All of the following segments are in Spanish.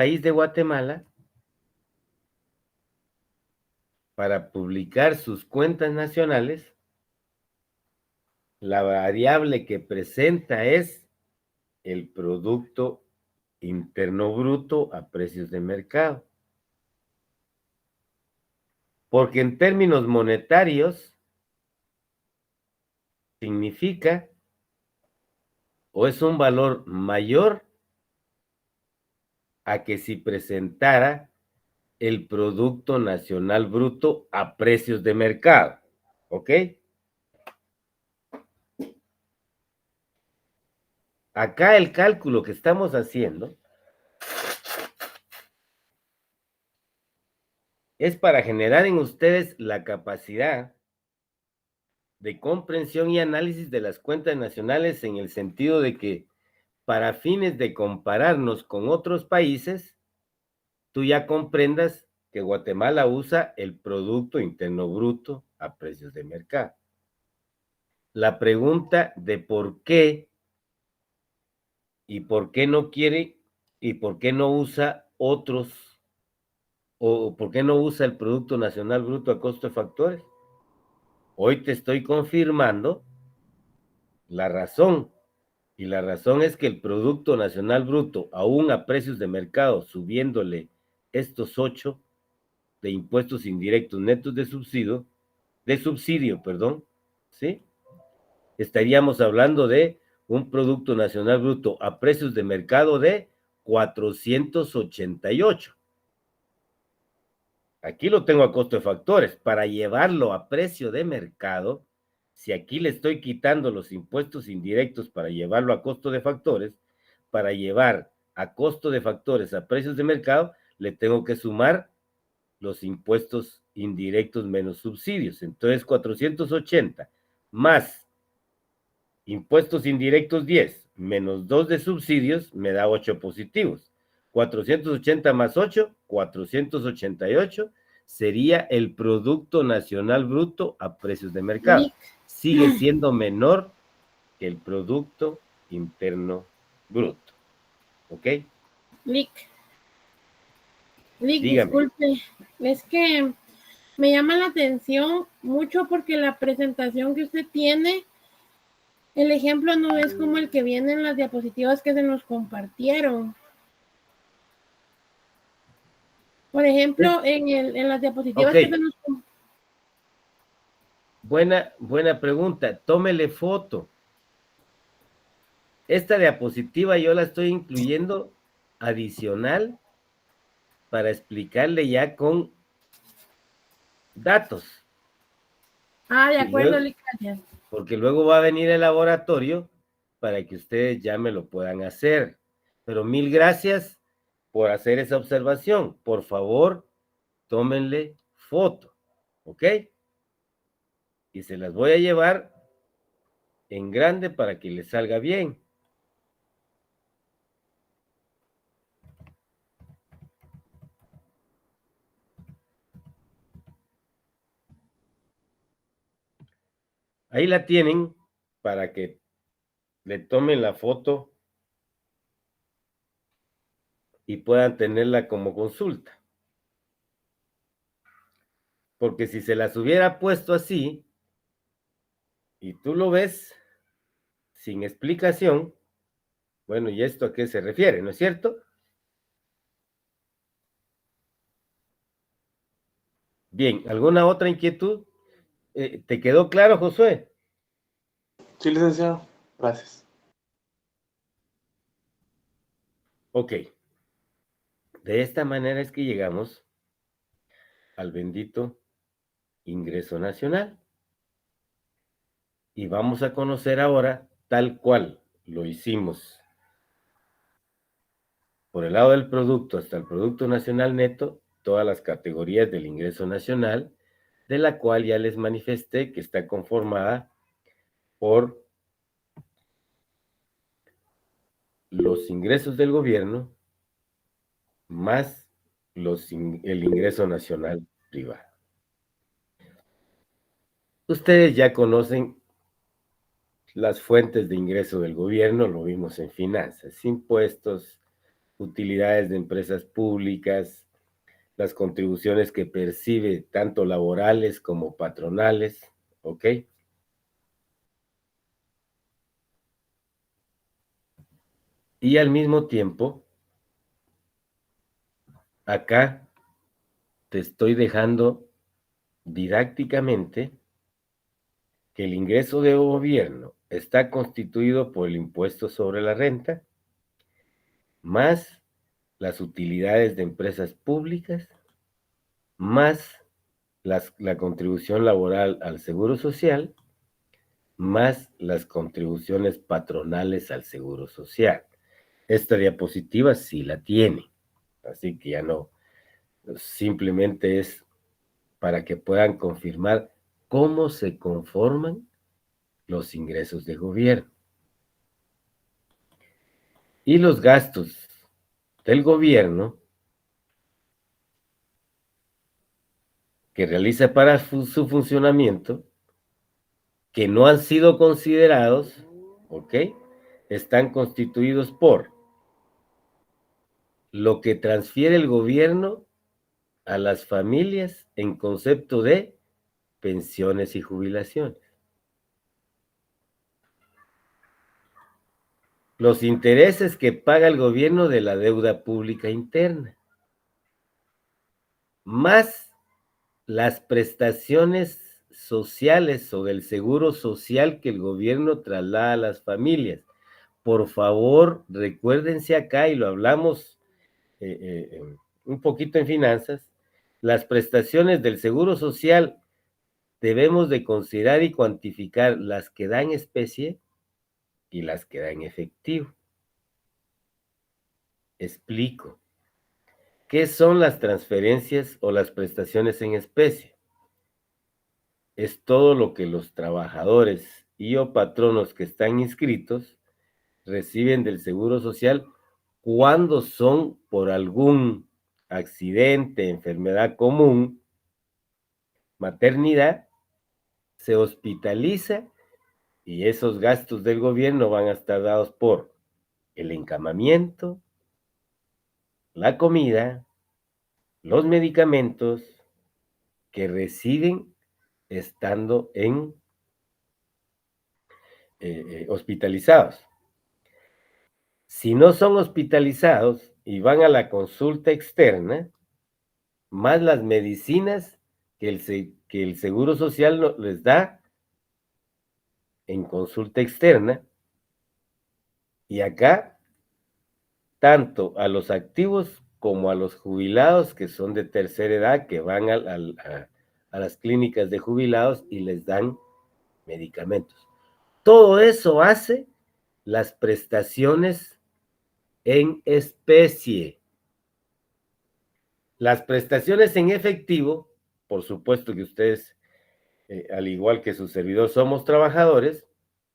país de Guatemala, para publicar sus cuentas nacionales, la variable que presenta es el Producto Interno Bruto a precios de mercado. Porque en términos monetarios significa o es un valor mayor a que si presentara el Producto Nacional Bruto a precios de mercado. ¿Ok? Acá el cálculo que estamos haciendo es para generar en ustedes la capacidad de comprensión y análisis de las cuentas nacionales en el sentido de que para fines de compararnos con otros países, tú ya comprendas que Guatemala usa el Producto Interno Bruto a precios de mercado. La pregunta de por qué y por qué no quiere y por qué no usa otros o por qué no usa el Producto Nacional Bruto a costo de factores. Hoy te estoy confirmando la razón, y la razón es que el Producto Nacional Bruto, aún a precios de mercado, subiéndole estos 8 de impuestos indirectos netos de subsidio, perdón, ¿sí? Estaríamos hablando de un Producto Nacional Bruto a precios de mercado de 488. Aquí lo tengo a costo de factores. Para llevarlo a precio de mercado, si aquí le estoy quitando los impuestos indirectos para llevarlo a costo de factores, para llevar a costo de factores a precios de mercado, le tengo que sumar los impuestos indirectos menos subsidios. Entonces, 480 más impuestos indirectos 10 menos 2 de subsidios me da 8 positivos. 480 más 8, 488 sería el Producto Nacional Bruto a precios de mercado. Lic. Sigue siendo menor que el Producto Interno Bruto. ¿Ok? Lic, Dígame. disculpe, es que me llama la atención mucho porque la presentación que usted tiene, el ejemplo no es como el que viene en las diapositivas que se nos compartieron. Por ejemplo, en las diapositivas que se nos Buena pregunta. Tómele foto. Esta diapositiva yo la estoy incluyendo adicional para explicarle ya con datos. Ah, de Y acuerdo, luego, gracias. porque luego va a venir el laboratorio para que ustedes ya me lo puedan hacer. Pero mil gracias por hacer esa observación. Por favor, tómenle foto, ¿ok? Y se las voy a llevar en grande para que les salga bien. Ahí la tienen para que le tomen la foto y puedan tenerla como consulta. Porque si se las hubiera puesto así y tú lo ves sin explicación, bueno, ¿y esto a qué se refiere? ¿No es cierto? Bien, ¿alguna otra inquietud? ¿Te quedó claro, Josué? Sí, licenciado. Gracias. Ok. De esta manera es que llegamos al bendito ingreso nacional. Y vamos a conocer ahora, tal cual lo hicimos por el lado del producto hasta el Producto Nacional Neto, todas las categorías del ingreso nacional, de la cual ya les manifesté que está conformada por los ingresos del gobierno más el ingreso nacional privado. Ustedes ya conocen las fuentes de ingreso del gobierno, lo vimos en finanzas, impuestos, utilidades de empresas públicas, las contribuciones que percibe tanto laborales como patronales, ¿ok? Y al mismo tiempo, acá te estoy dejando didácticamente que el ingreso de gobierno está constituido por el impuesto sobre la renta, más las utilidades de empresas públicas, más la contribución laboral al Seguro Social, más las contribuciones patronales al Seguro Social. Esta diapositiva sí la tiene, así que ya no, simplemente es para que puedan confirmar cómo se conforman los ingresos de gobierno. Y los gastos del gobierno que realiza para su funcionamiento, que no han sido considerados, ¿ok? Están constituidos por lo que transfiere el gobierno a las familias en concepto de pensiones y jubilaciones. Los intereses que paga el gobierno de la deuda pública interna, más las prestaciones sociales o del seguro social que el gobierno traslada a las familias. Por favor, recuérdense acá, y lo hablamos un poquito en finanzas, las prestaciones del seguro social debemos de considerar y cuantificar las que dan especie y las que dan efectivo. Explico. ¿Qué son las transferencias o las prestaciones en especie? Es todo lo que los trabajadores y o patronos que están inscritos reciben del Seguro Social cuando son por algún accidente, enfermedad común, maternidad, se hospitaliza y esos gastos del gobierno van a estar dados por el encamamiento, la comida, los medicamentos que reciben estando en hospitalizados. Si no son hospitalizados y van a la consulta externa, más las medicinas que el Seguro Social les da en consulta externa, y acá, tanto a los activos como a los jubilados que son de tercera edad, que van a las clínicas de jubilados y les dan medicamentos. Todo eso hace las prestaciones en especie. Las prestaciones en efectivo, por supuesto que ustedes, al igual que su servidor, somos trabajadores,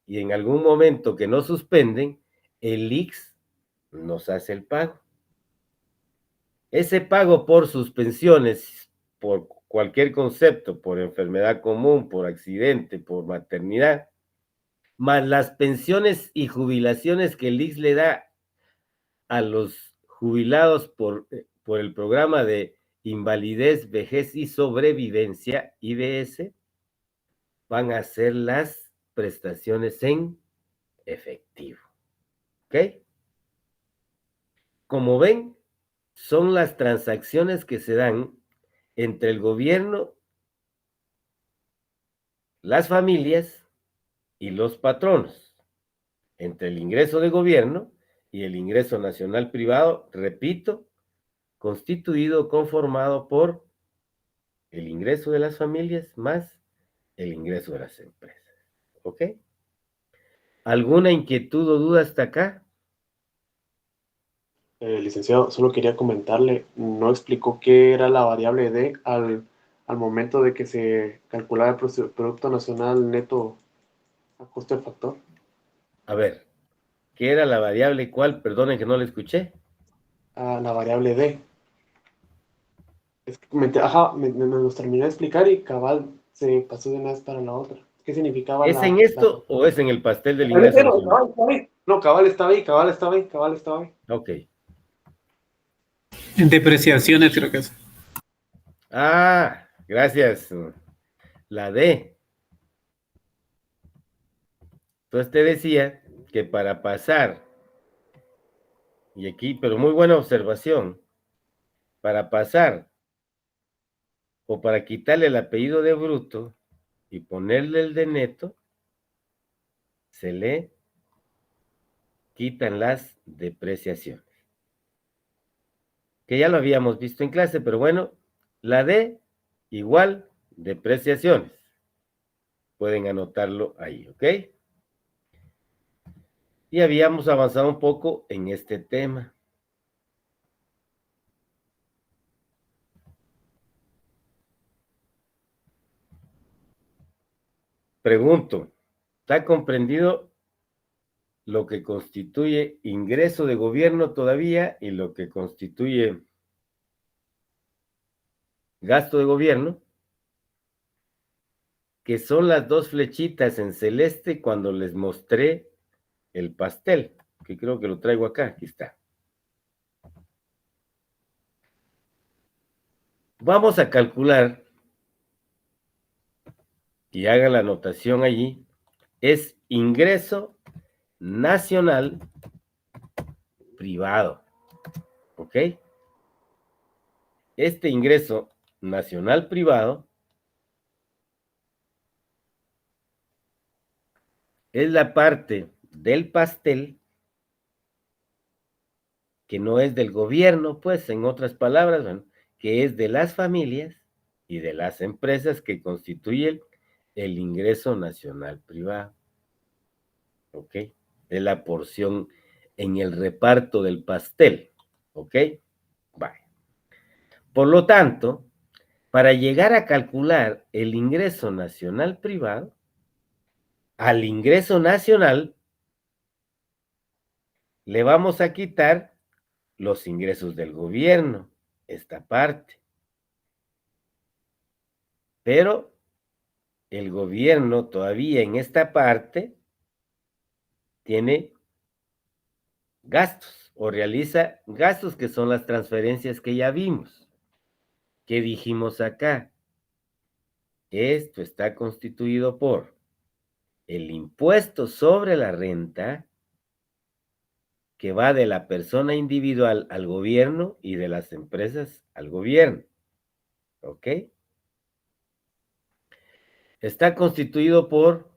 y en algún momento que nos suspenden, el IX nos hace el pago. Ese pago por suspensiones, por cualquier concepto, por enfermedad común, por accidente, por maternidad, más las pensiones y jubilaciones que el IX le da a los jubilados por el programa de invalidez, vejez y sobrevivencia, IVS, van a ser las prestaciones en efectivo. ¿Ok? Como ven, son las transacciones que se dan entre el gobierno, las familias y los patronos, entre el ingreso de gobierno y el ingreso nacional privado, repito, constituido, conformado por el ingreso de las familias más el ingreso de las empresas. ¿Ok? ¿Alguna inquietud o duda hasta acá? Licenciado, solo quería comentarle, no explicó qué era la variable D al momento de que se calculaba el Producto Nacional Neto a costo del factor. A ver, ¿qué era la variable cuál? Perdonen que no la escuché. La variable D. Es que me los terminé de explicar y cabal se pasó de una vez para la otra. ¿Qué significaba ¿Es en esto o es en el pastel del ingreso nacional? No, cabal estaba ahí. Ok. En depreciaciones creo que es. Ah, gracias. La D. Entonces te decía que para pasar, y aquí, pero muy buena observación, para pasar o para quitarle el apellido de bruto y ponerle el de neto, se le quitan las depreciaciones. Que ya lo habíamos visto en clase, pero bueno, la D igual depreciaciones. Pueden anotarlo ahí, ¿ok? Y habíamos avanzado un poco en este tema. Pregunto, ¿está comprendido lo que constituye ingreso de gobierno todavía y lo que constituye gasto de gobierno? Que son las dos flechitas en celeste cuando les mostré el pastel, que creo que lo traigo acá, aquí está. Vamos a calcular, y hagan la anotación allí, es ingreso nacional privado, ¿ok? Este ingreso nacional privado es la parte del pastel que no es del gobierno, pues, en otras palabras, bueno, que es de las familias y de las empresas que constituyen el ingreso nacional privado, ¿ok? De la porción en el reparto del pastel, ¿ok? Vale. Por lo tanto, para llegar a calcular el ingreso nacional privado, al ingreso nacional le vamos a quitar los ingresos del gobierno, esta parte. Pero el gobierno todavía en esta parte tiene gastos o realiza gastos que son las transferencias que ya vimos. ¿Qué dijimos acá? Esto está constituido por el impuesto sobre la renta que va de la persona individual al gobierno y de las empresas al gobierno. ¿Ok? Está constituido por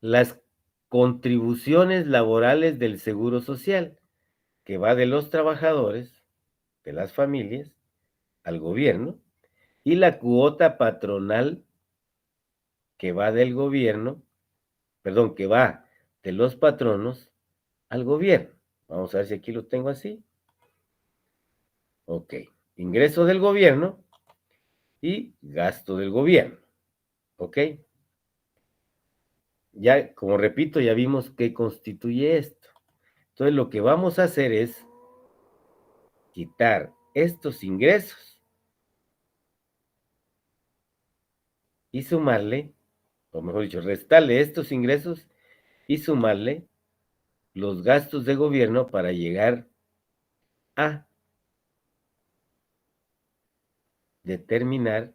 las contribuciones laborales del Seguro Social, que va de los trabajadores, de las familias, al gobierno, y la cuota patronal que va del gobierno, perdón, que va de los patronos al gobierno. Vamos a ver si aquí lo tengo así. Ok, ingreso del gobierno y gasto del gobierno. ¿Ok? Ya, como repito, ya vimos qué constituye esto. Entonces, lo que vamos a hacer es quitar estos ingresos y sumarle, o mejor dicho, restarle estos ingresos y sumarle los gastos de gobierno para llegar a determinar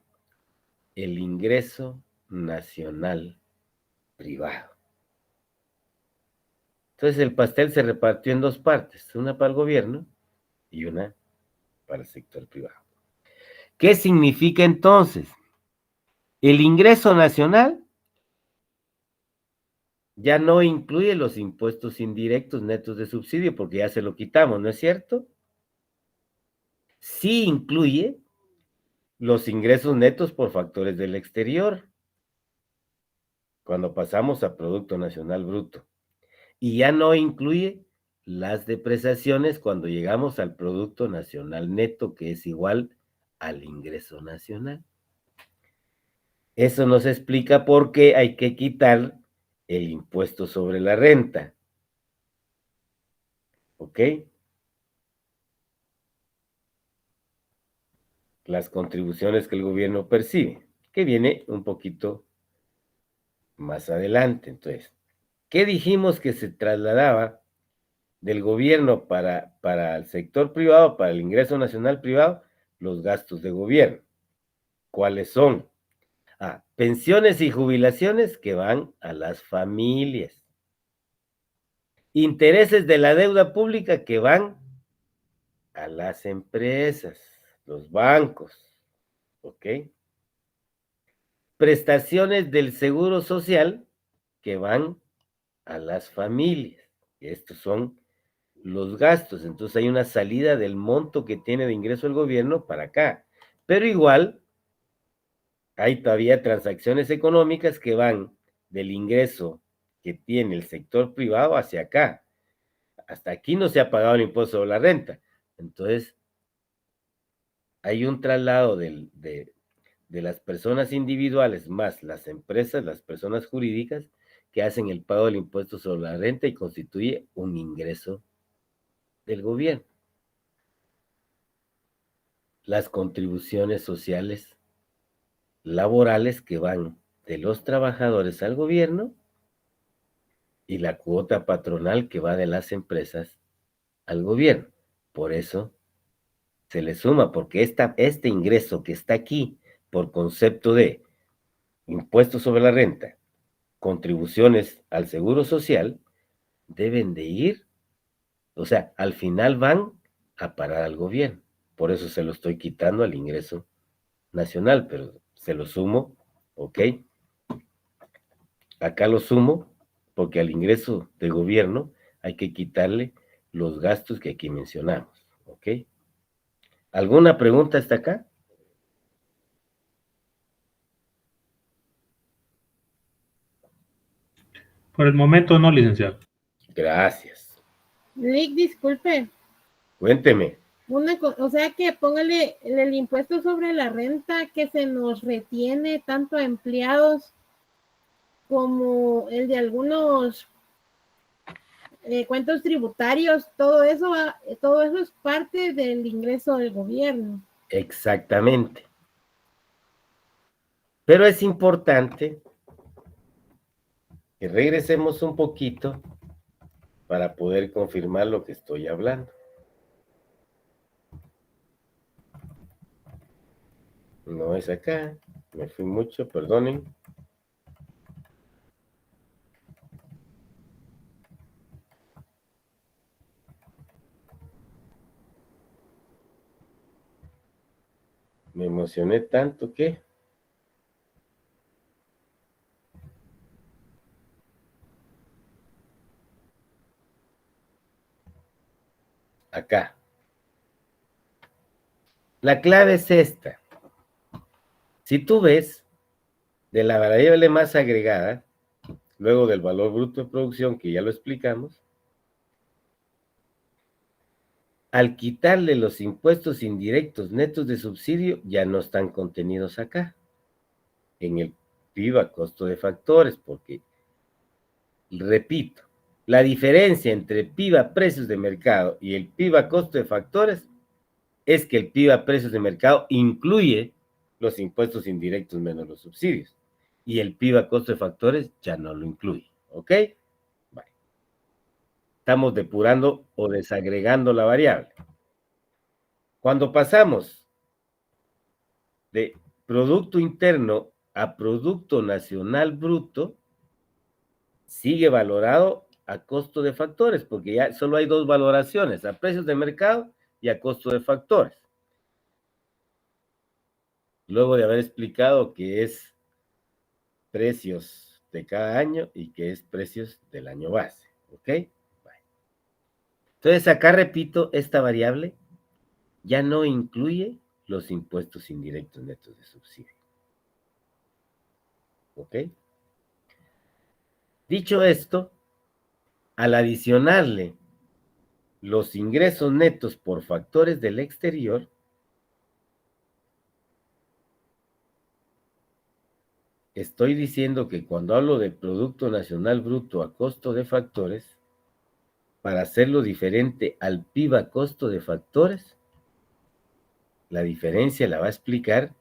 el ingreso nacional privado. Entonces el pastel se repartió en dos partes, una para el gobierno y una para el sector privado. ¿Qué significa entonces? El ingreso nacional ya no incluye los impuestos indirectos netos de subsidio porque ya se lo quitamos, ¿no es cierto? Sí incluye los ingresos netos por factores del exterior, cuando pasamos a Producto Nacional Bruto. Y ya no incluye las depreciaciones cuando llegamos al Producto Nacional Neto, que es igual al ingreso nacional. Eso nos explica por qué hay que quitar el impuesto sobre la renta. ¿Ok? Las contribuciones que el gobierno percibe, que viene un poquito más adelante. Entonces, ¿qué dijimos que se trasladaba del gobierno para el sector privado, para el ingreso nacional privado, los gastos de gobierno. ¿Cuáles son? Pensiones y jubilaciones que van a las familias. Intereses de la deuda pública que van a las empresas, los bancos, ¿ok? Prestaciones del seguro social que van a las familias. Estos son los gastos. Entonces hay una salida del monto que tiene de ingreso el gobierno para acá. Pero igual hay todavía transacciones económicas que van del ingreso que tiene el sector privado hacia acá. Hasta aquí no se ha pagado el impuesto sobre la renta. Entonces, hay un traslado de las personas individuales más las empresas, las personas jurídicas, que hacen el pago del impuesto sobre la renta y constituye un ingreso del gobierno. Las contribuciones sociales laborales que van de los trabajadores al gobierno y la cuota patronal que va de las empresas al gobierno. Por eso se le suma, porque este ingreso que está aquí por concepto de impuestos sobre la renta, contribuciones al seguro social, deben de ir, o sea, al final van a parar al gobierno. Por eso se lo estoy quitando al ingreso nacional, pero se lo sumo, ¿ok? Acá lo sumo porque al ingreso de gobierno hay que quitarle los gastos que aquí mencionamos, ¿ok? ¿Alguna pregunta hasta acá? Por el momento no, licenciado. Gracias. Rick, disculpe. Cuénteme. O sea que póngale el impuesto sobre la renta que se nos retiene tanto a empleados como el de algunos cuentos tributarios, todo eso es parte del ingreso del gobierno. Exactamente. Pero es importante que regresemos un poquito para poder confirmar lo que estoy hablando. No es acá, me fui mucho, perdonen. Me emocioné tanto que... Acá. La clave es esta. Si tú ves de la variable más agregada, luego del valor bruto de producción, que ya lo explicamos, al quitarle los impuestos indirectos netos de subsidio, ya no están contenidos acá, en el PIB a costo de factores, porque, repito, la diferencia entre PIB a precios de mercado y el PIB a costo de factores es que el PIB a precios de mercado incluye los impuestos indirectos menos los subsidios, y el PIB a costo de factores ya no lo incluye, ¿ok? Vale. Estamos depurando o desagregando la variable. Cuando pasamos de Producto Interno a Producto Nacional Bruto, sigue valorado a costo de factores, porque ya solo hay dos valoraciones, a precios de mercado y a costo de factores. Luego de haber explicado que es precios de cada año y que es precios del año base, ¿ok? Entonces acá repito, esta variable ya no incluye los impuestos indirectos netos de subsidio. ¿Ok? Dicho esto, al adicionarle los ingresos netos por factores del exterior, estoy diciendo que cuando hablo de Producto Nacional Bruto a costo de factores, para hacerlo diferente al PIB a costo de factores, la diferencia la va a explicar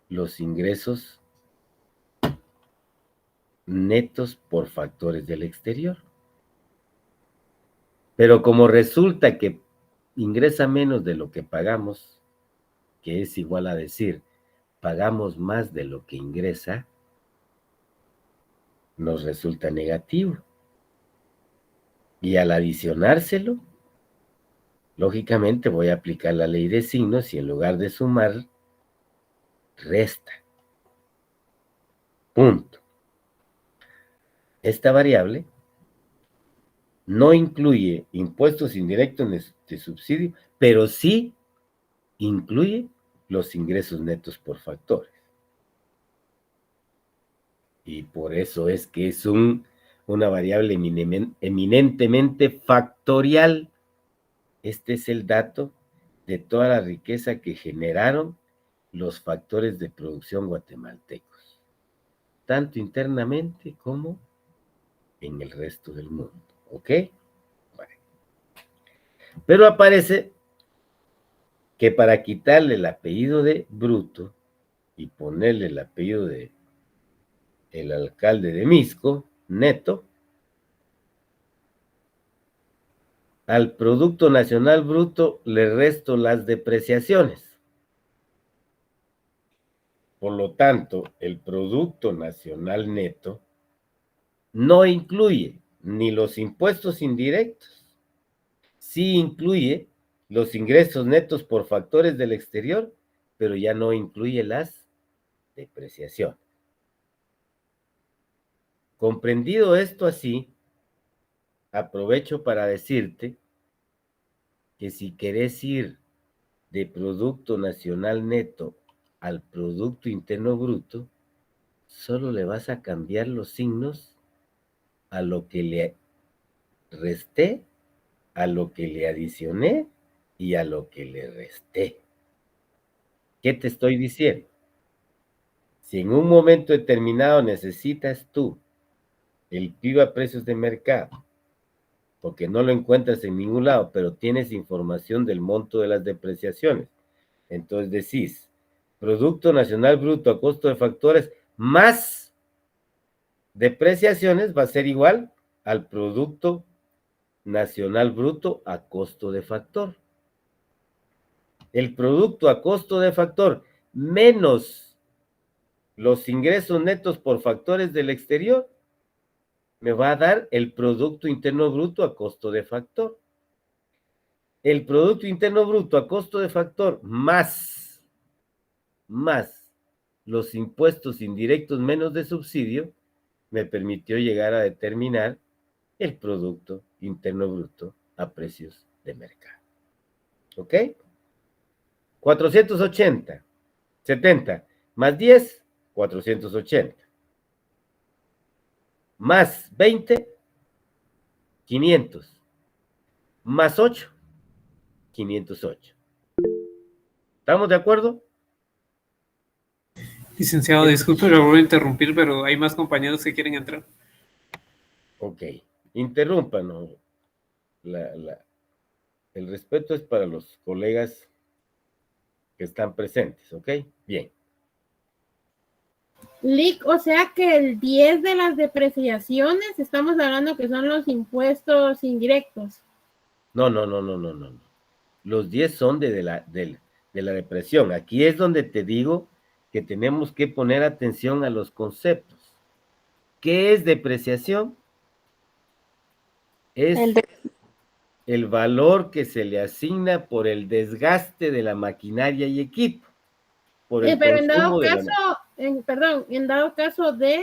los ingresos netos por factores del exterior. Pero como resulta que ingresa menos de lo que pagamos, que es igual a decir, pagamos más de lo que ingresa, nos resulta negativo. Y al adicionárselo, lógicamente voy a aplicar la ley de signos y en lugar de sumar, resta. Punto. Esta variable no incluye impuestos indirectos de subsidio, pero sí incluye los ingresos netos por factores. Y por eso es que es una variable eminentemente factorial. Este es el dato de toda la riqueza que generaron los factores de producción guatemaltecos, tanto internamente como en el resto del mundo. ¿Ok? Bueno. Pero aparece que para quitarle el apellido de Bruto y ponerle el apellido de el alcalde de Misco, Neto, al Producto Nacional Bruto le resto las depreciaciones. Por lo tanto, el Producto Nacional Neto no incluye ni los impuestos indirectos, sí incluye los ingresos netos por factores del exterior, pero ya no incluye las depreciaciones. Comprendido esto así, aprovecho para decirte que si querés ir de Producto Nacional Neto al Producto Interno Bruto, solo le vas a cambiar los signos a lo que le resté, a lo que le adicioné y a lo que le resté. ¿Qué te estoy diciendo? Si en un momento determinado necesitas tú el PIB a precios de mercado, porque no lo encuentras en ningún lado, pero tienes información del monto de las depreciaciones, entonces decís, Producto Nacional Bruto a costo de factores más depreciaciones va a ser igual al Producto Nacional Bruto a costo de factor. El producto a costo de factor menos los ingresos netos por factores del exterior me va a dar el Producto Interno Bruto a costo de factor. El Producto Interno Bruto a costo de factor más los impuestos indirectos menos de subsidio me permitió llegar a determinar el Producto Interno Bruto a precios de mercado. ¿Ok? 480, 70, más 10, 480. Más 20, 500. Más 8, 508. ¿Estamos de acuerdo? Licenciado, disculpe, lo voy a interrumpir, pero hay más compañeros que quieren entrar. Ok, interrúmpanos. El respeto es para los colegas que están presentes, ¿ok? Bien. Lic, o sea que el 10 de las depreciaciones, estamos hablando que son los impuestos indirectos. No. Los 10 son de la depresión. Aquí es donde te digo que tenemos que poner atención a los conceptos. ¿Qué es depreciación? Es el valor que se le asigna por el desgaste de la maquinaria y equipo. Por el Pero en dado consumo caso, en dado caso de,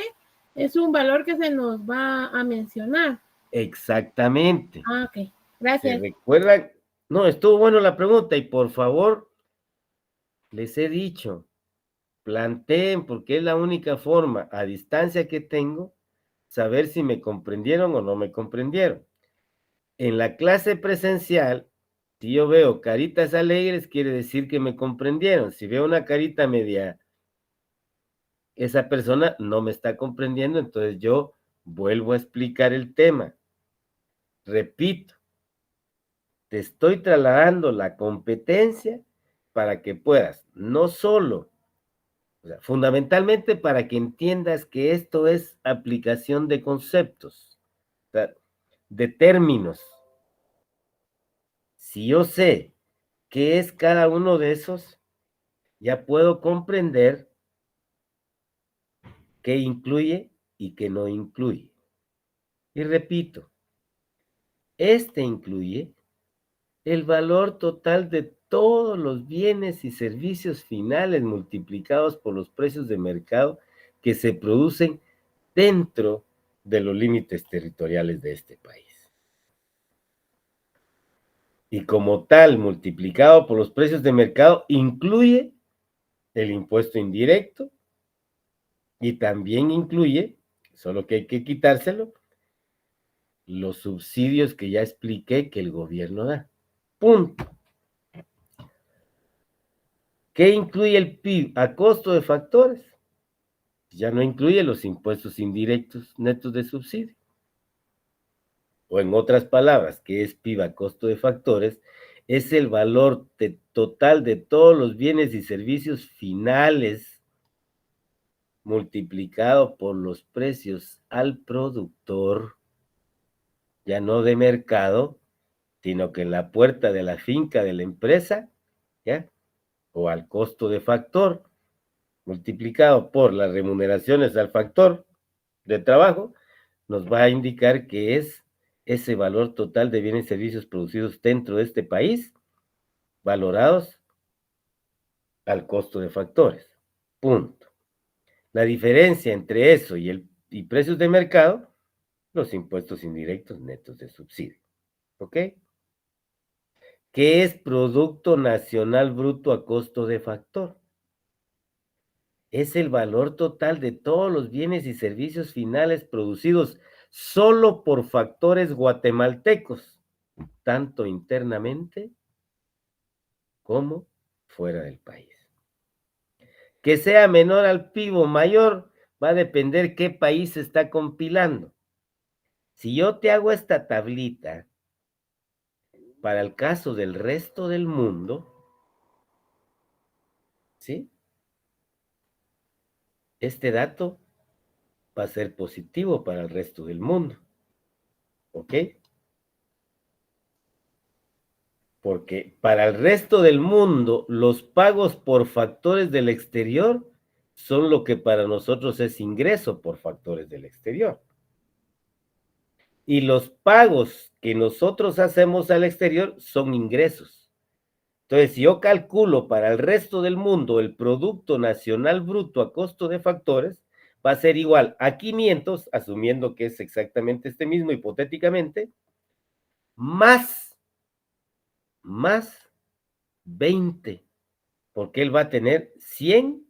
es un valor que se nos va a mencionar. Exactamente. Ah, ok. ¿Se Gracias. recuerdan? No, estuvo bueno la pregunta y por favor, les he dicho, planteen porque es la única forma a distancia que tengo saber si me comprendieron o no me comprendieron. En la clase presencial, si yo veo caritas alegres, quiere decir que me comprendieron. Si veo una carita media, esa persona no me está comprendiendo, entonces yo vuelvo a explicar el tema. Repito, te estoy trasladando la competencia para que puedas, no solo, o sea, fundamentalmente para que entiendas que esto es aplicación de conceptos, o sea, de términos. Si yo sé qué es cada uno de esos, ya puedo comprender qué incluye y qué no incluye. Y repito, este incluye el valor total de todos los bienes y servicios finales multiplicados por los precios de mercado que se producen dentro de los límites territoriales de este país. Y como tal, multiplicado por los precios de mercado, incluye el impuesto indirecto y también incluye, solo que hay que quitárselo, los subsidios que ya expliqué que el gobierno da. Punto. ¿Qué incluye el PIB a costo de factores? Ya no incluye los impuestos indirectos netos de subsidio. O en otras palabras, ¿qué es PIB a costo de factores? Es el valor total de todos los bienes y servicios finales multiplicado por los precios al productor, ya no de mercado, sino que en la puerta de la finca de la empresa, ¿ya? O al costo de factor, multiplicado por las remuneraciones al factor de trabajo, nos va a indicar que es ese valor total de bienes y servicios producidos dentro de este país, valorados al costo de factores. Punto. La diferencia entre eso y precios de mercado, los impuestos indirectos netos de subsidio. ¿Ok? ¿Qué es Producto Nacional Bruto a costo de factor? Es el valor total de todos los bienes y servicios finales producidos solo por factores guatemaltecos, tanto internamente como fuera del país. Que sea menor al PIB o mayor va a depender qué país se está compilando. Si yo te hago esta tablita para el caso del resto del mundo, ¿sí? Este dato va a ser positivo para el resto del mundo, ¿ok? Porque para el resto del mundo, los pagos por factores del exterior son lo que para nosotros es ingreso por factores del exterior. Y los pagos que nosotros hacemos al exterior son ingresos. Entonces, si yo calculo para el resto del mundo el Producto Nacional Bruto a costo de factores, va a ser igual a 500, asumiendo que es exactamente este mismo hipotéticamente, más 20, porque él va a tener 100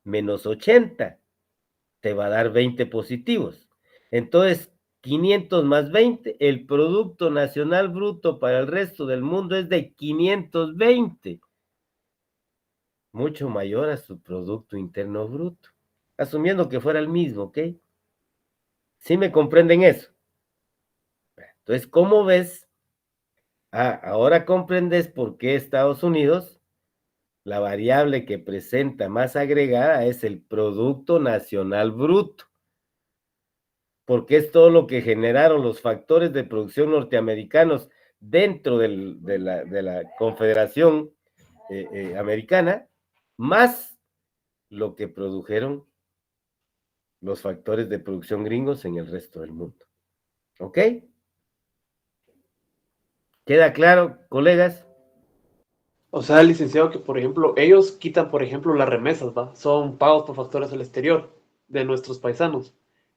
menos 80, te va a dar 20 positivos. Entonces, 500 más 20, el Producto Nacional Bruto para el resto del mundo es de 520, mucho mayor a su Producto Interno Bruto, asumiendo que fuera el mismo, ¿ok? ¿Sí me comprenden eso? Entonces, ¿cómo ves? Ahora comprendes por qué Estados Unidos, la variable que presenta más agregada es el Producto Nacional Bruto, porque es todo lo que generaron los factores de producción norteamericanos dentro de la Confederación Americana, más lo que produjeron los factores de producción gringos en el resto del mundo. ¿Ok? ¿Queda claro, colegas? O sea, licenciado, que por ejemplo, ellos quitan, por ejemplo, las remesas, ¿va? Son pagos por factores al exterior de nuestros paisanos.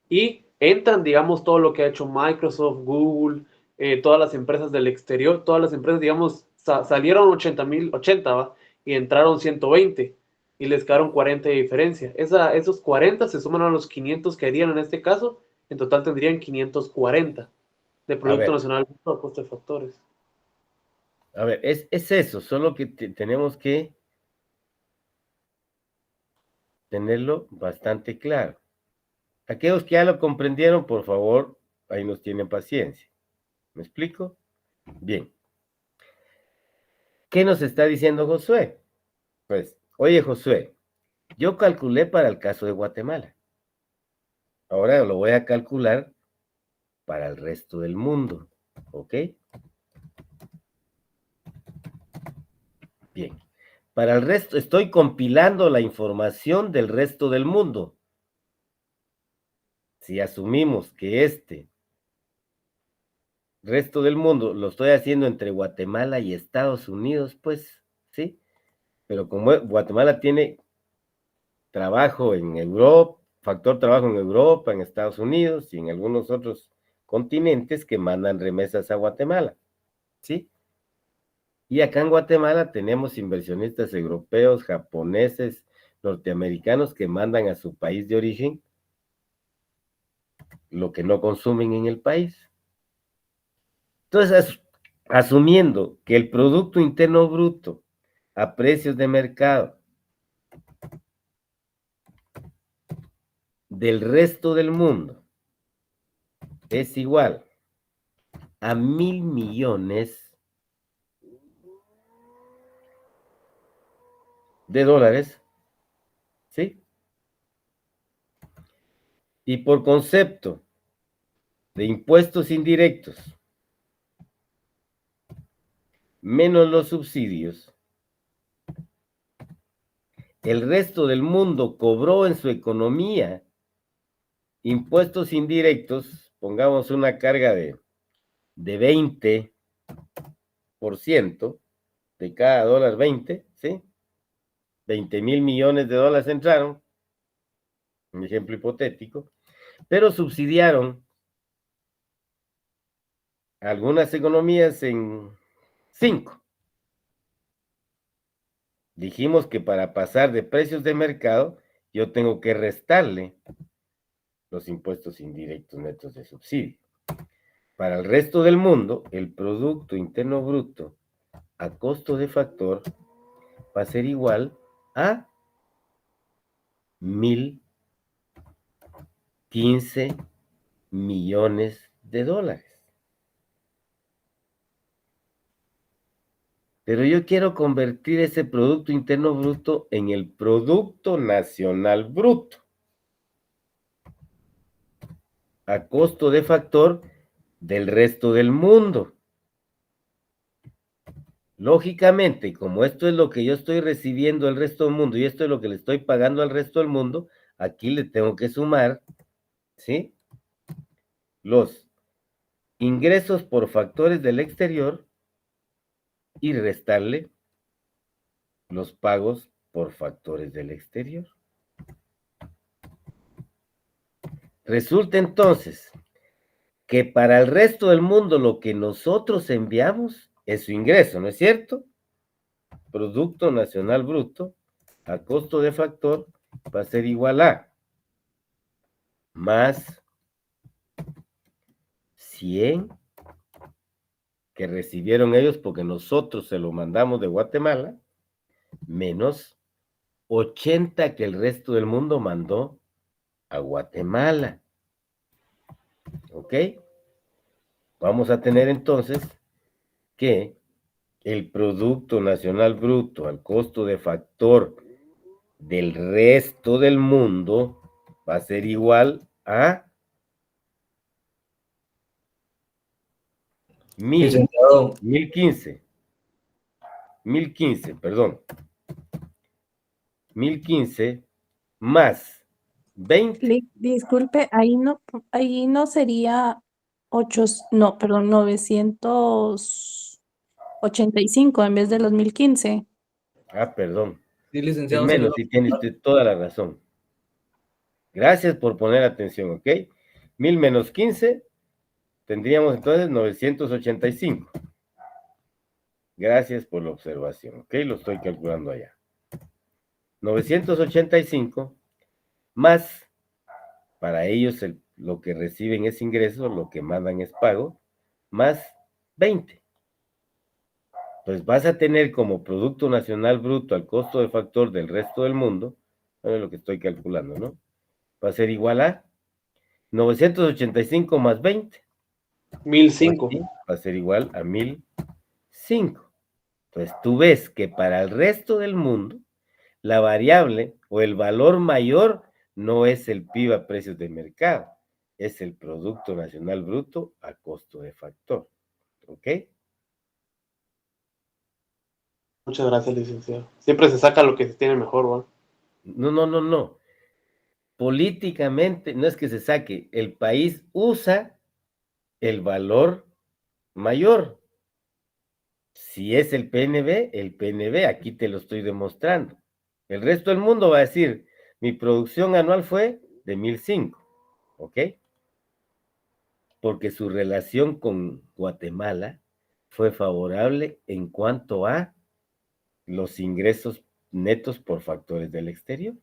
Y entran, digamos, todo lo que ha hecho Microsoft, Google, todas las empresas del exterior, todas las empresas, digamos, salieron 80, ¿va? Y entraron 120 y les quedaron 40 de diferencia. Esos 40 se suman a los 500 que harían en este caso, en total tendrían 540 de A Producto ver, Nacional Bruto a costo de factores. es eso, solo que tenemos que tenerlo bastante claro. Aquellos que ya lo comprendieron, por favor, ahí nos tienen paciencia. ¿Me explico? Bien. ¿Qué nos está diciendo Josué? Pues, oye Josué, yo calculé para el caso de Guatemala. Ahora lo voy a calcular para el resto del mundo. ¿Ok? Bien. Para el resto, estoy compilando la información del resto del mundo. Si asumimos que este resto del mundo lo estoy haciendo entre Guatemala y Estados Unidos, pues, ¿sí? Pero como Guatemala tiene trabajo en Europa, factor trabajo en Europa, en Estados Unidos y en algunos otros continentes que mandan remesas a Guatemala, ¿sí? Y acá en Guatemala tenemos inversionistas europeos, japoneses, norteamericanos que mandan a su país de origen lo que no consumen en el país. Entonces, asumiendo que el Producto Interno Bruto a precios de mercado del resto del mundo es igual a 1.000 millones de dólares, ¿sí? Y por concepto de impuestos indirectos menos los subsidios, el resto del mundo cobró en su economía impuestos indirectos, pongamos una carga de 20% de cada dólar 20, ¿sí? 20.000 millones de dólares entraron, un ejemplo hipotético, pero subsidiaron algunas economías en 5. Dijimos que para pasar de precios de mercado, yo tengo que restarle los impuestos indirectos netos de subsidio. Para el resto del mundo, el Producto Interno Bruto a costo de factor va a ser igual a 1.015 millones de dólares. Pero yo quiero convertir ese Producto Interno Bruto en el Producto Nacional Bruto a costo de factor del resto del mundo. Lógicamente, como esto es lo que yo estoy recibiendo del resto del mundo y esto es lo que le estoy pagando al resto del mundo, aquí le tengo que sumar, ¿sí? Los ingresos por factores del exterior y restarle los pagos por factores del exterior. Resulta entonces que para el resto del mundo lo que nosotros enviamos es su ingreso, ¿no es cierto? Producto Nacional Bruto a costo de factor va a ser igual a más 100 que recibieron ellos porque nosotros se lo mandamos de Guatemala, menos 80 que el resto del mundo mandó a Guatemala. ¿Ok? Vamos a tener entonces que el Producto Nacional Bruto al costo de factor del resto del mundo va a ser igual a 1015, perdón. 1015 más 20. Disculpe, ahí no sería no, perdón, 985 en vez de los 1015. Perdón. Sí, Es licenciado, menos, si tiene usted toda la razón. Gracias por poner atención, ¿ok? 1000 menos 15, tendríamos entonces 985. Gracias por la observación, ¿ok? Lo estoy calculando allá. 985 más, para ellos lo que reciben es ingreso, lo que mandan es pago, más 20. Pues vas a tener como Producto Nacional Bruto al costo de factor del resto del mundo, es lo que estoy calculando, ¿no? Va a ser igual a 985 más 20. 1005. Va a ser igual a 1005. Entonces tú ves que para el resto del mundo, la variable o el valor mayor no es el PIB a precios de mercado, es el Producto Nacional Bruto a costo de factor. ¿Ok? Muchas gracias, licenciado. Siempre se saca lo que se tiene mejor, ¿va? No. Políticamente no es que se saque, el país usa el valor mayor. Si es el PNB, aquí te lo estoy demostrando. El resto del mundo va a decir, mi producción anual fue de 1005, ¿ok? Porque su relación con Guatemala fue favorable en cuanto a los ingresos netos por factores del exterior.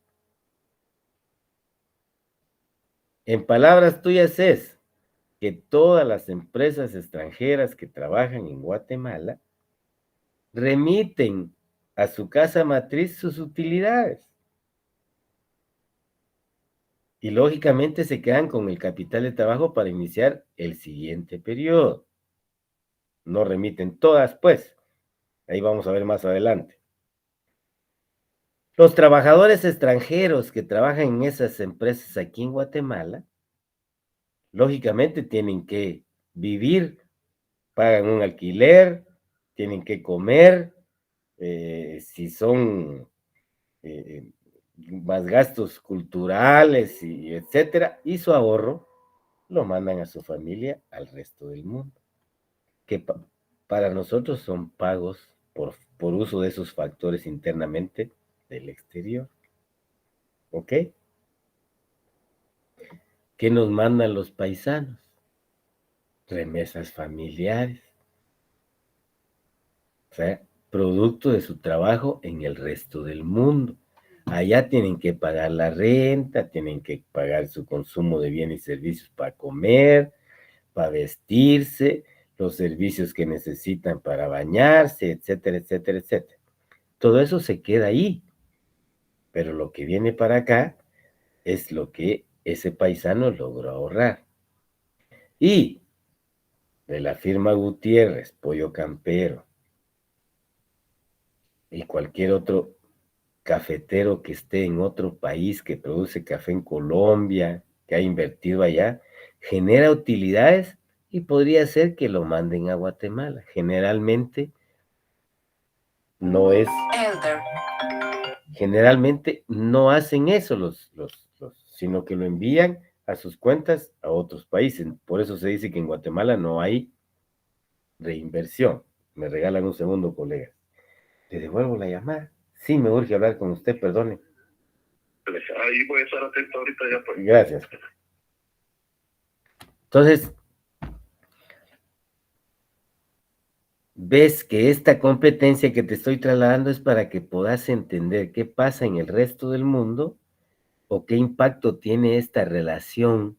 En palabras tuyas es que todas las empresas extranjeras que trabajan en Guatemala remiten a su casa matriz sus utilidades. Y lógicamente se quedan con el capital de trabajo para iniciar el siguiente periodo. No remiten todas, pues. Ahí vamos a ver más adelante. Los trabajadores extranjeros que trabajan en esas empresas aquí en Guatemala, lógicamente tienen que vivir, pagan un alquiler, tienen que comer, si son más gastos culturales y etcétera, y su ahorro lo mandan a su familia al resto del mundo, que para nosotros son pagos por uso de esos factores internamente del exterior. ¿Ok? ¿Qué nos mandan los paisanos? Remesas familiares. O sea, producto de su trabajo en el resto del mundo. Allá tienen que pagar la renta, tienen que pagar su consumo de bienes y servicios para comer, para vestirse, los servicios que necesitan para bañarse, etcétera, etcétera, etcétera. Todo eso se queda ahí, pero lo que viene para acá es lo que ese paisano logró ahorrar. Y de la firma Gutiérrez, Pollo Campero, y cualquier otro cafetero que esté en otro país, que produce café en Colombia, que ha invertido allá, genera utilidades y podría ser que lo manden a Guatemala. Generalmente no es, generalmente no hacen eso sino que lo envían a sus cuentas a otros países. Por eso se dice que en Guatemala no hay reinversión. Me regalan un segundo, colega. Le devuelvo la llamada. Sí, me urge hablar con usted, perdone. Ahí voy a estar atento ahorita ya. Pues. Gracias. Entonces, ves que esta competencia que te estoy trasladando es para que puedas entender qué pasa en el resto del mundo o qué impacto tiene esta relación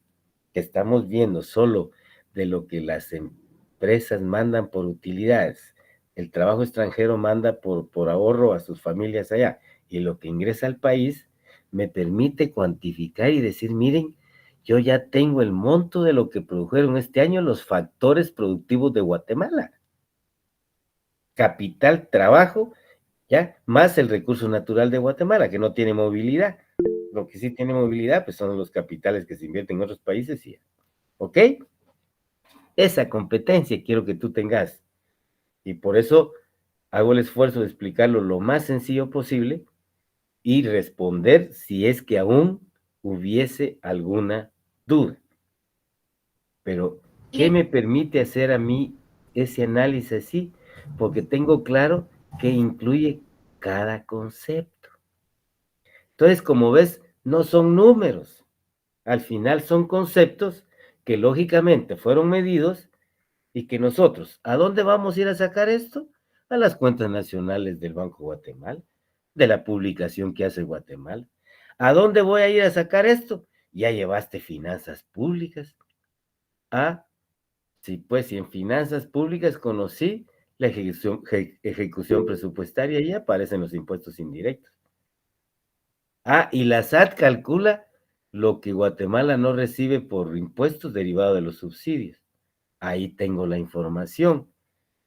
que estamos viendo solo de lo que las empresas mandan por utilidades. El trabajo extranjero manda por ahorro a sus familias allá y lo que ingresa al país me permite cuantificar y decir, miren, yo ya tengo el monto de lo que produjeron este año los factores productivos de Guatemala. Capital, trabajo, ¿ya? Más el recurso natural de Guatemala, que no tiene movilidad. Lo que sí tiene movilidad, pues son los capitales que se invierten en otros países, y, ¿ok? Esa competencia quiero que tú tengas. Y por eso hago el esfuerzo de explicarlo lo más sencillo posible y responder si es que aún hubiese alguna duda. Pero, ¿qué me permite hacer a mí ese análisis así? Porque tengo claro que incluye cada concepto. Entonces, como ves, no son números. Al final son conceptos que lógicamente fueron medidos y que nosotros, ¿a dónde vamos a ir a sacar esto? A las cuentas nacionales del Banco Guatemala, de la publicación que hace Guatemala. ¿A dónde voy a ir a sacar esto? Ya llevaste finanzas públicas. Sí, pues, si en finanzas públicas conocí la ejecución presupuestaria y aparecen los impuestos indirectos. Y la SAT calcula lo que Guatemala no recibe por impuestos derivados de los subsidios. Ahí tengo la información.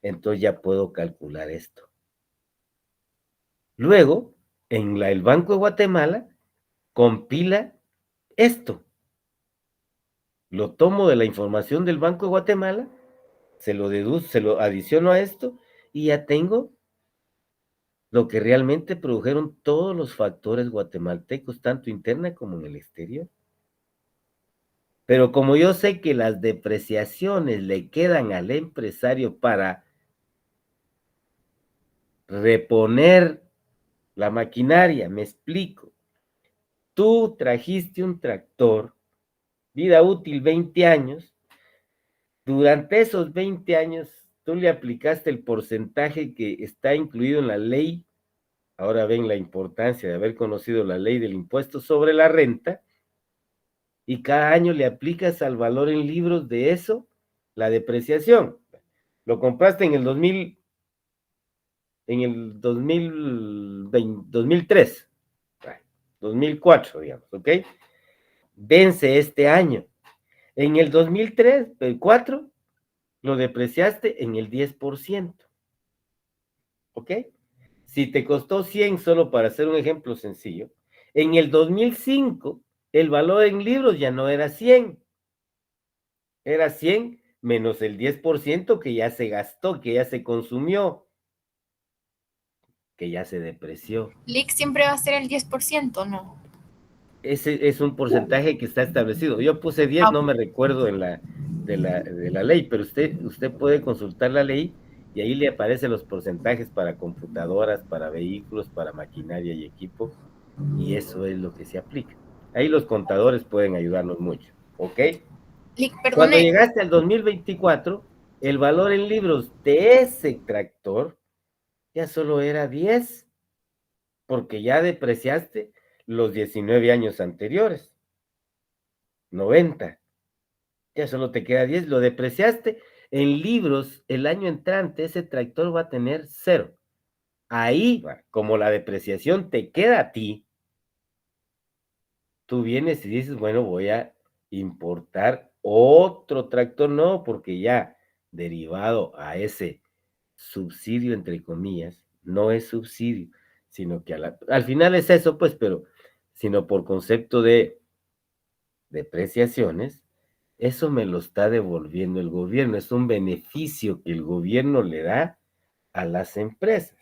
Entonces ya puedo calcular esto. Luego, el Banco de Guatemala compila esto. Lo tomo de la información del Banco de Guatemala, se lo deduzco, se lo adiciono a esto y ya tengo lo que realmente produjeron todos los factores guatemaltecos, tanto interna como en el exterior. Pero como yo sé que las depreciaciones le quedan al empresario para reponer la maquinaria, me explico. Tú trajiste un tractor, vida útil 20 años, durante esos 20 años tú le aplicaste el porcentaje que está incluido en la ley. Ahora ven la importancia de haber conocido la ley del impuesto sobre la renta, y cada año le aplicas al valor en libros de eso la depreciación. Lo compraste en el 2000, en el 2020, 2003, 2004, digamos, ¿ok? Vence este año. En el 2003, el 4, lo depreciaste en el 10%, ¿ok? Si te costó 100, solo para hacer un ejemplo sencillo, en el 2005, el valor en libros ya no era 100, era 100 menos el 10% que ya se gastó, que ya se consumió, que ya se depreció. LIC siempre va a ser el 10%, ¿no? Ese es un porcentaje que está establecido. Yo puse 10, no me recuerdo de la ley, pero usted puede consultar la ley y ahí le aparecen los porcentajes para computadoras, para vehículos, para maquinaria y equipo, y eso es lo que se aplica. Ahí los contadores pueden ayudarnos mucho, ¿ok? LIC, Cuando perdone. llegaste al 2024, el valor en libros de ese tractor ya solo era 10, porque ya depreciaste los 19 años anteriores, 90, ya solo te queda 10, lo depreciaste en libros, el año entrante ese tractor va a tener 0. Ahí, como la depreciación te queda a ti, tú vienes y dices, bueno, voy a importar otro tractor, no, porque ya derivado a ese subsidio, entre comillas, no es subsidio, sino que al final es eso, pues, pero sino por concepto de depreciaciones, eso me lo está devolviendo el gobierno, es un beneficio que el gobierno le da a las empresas.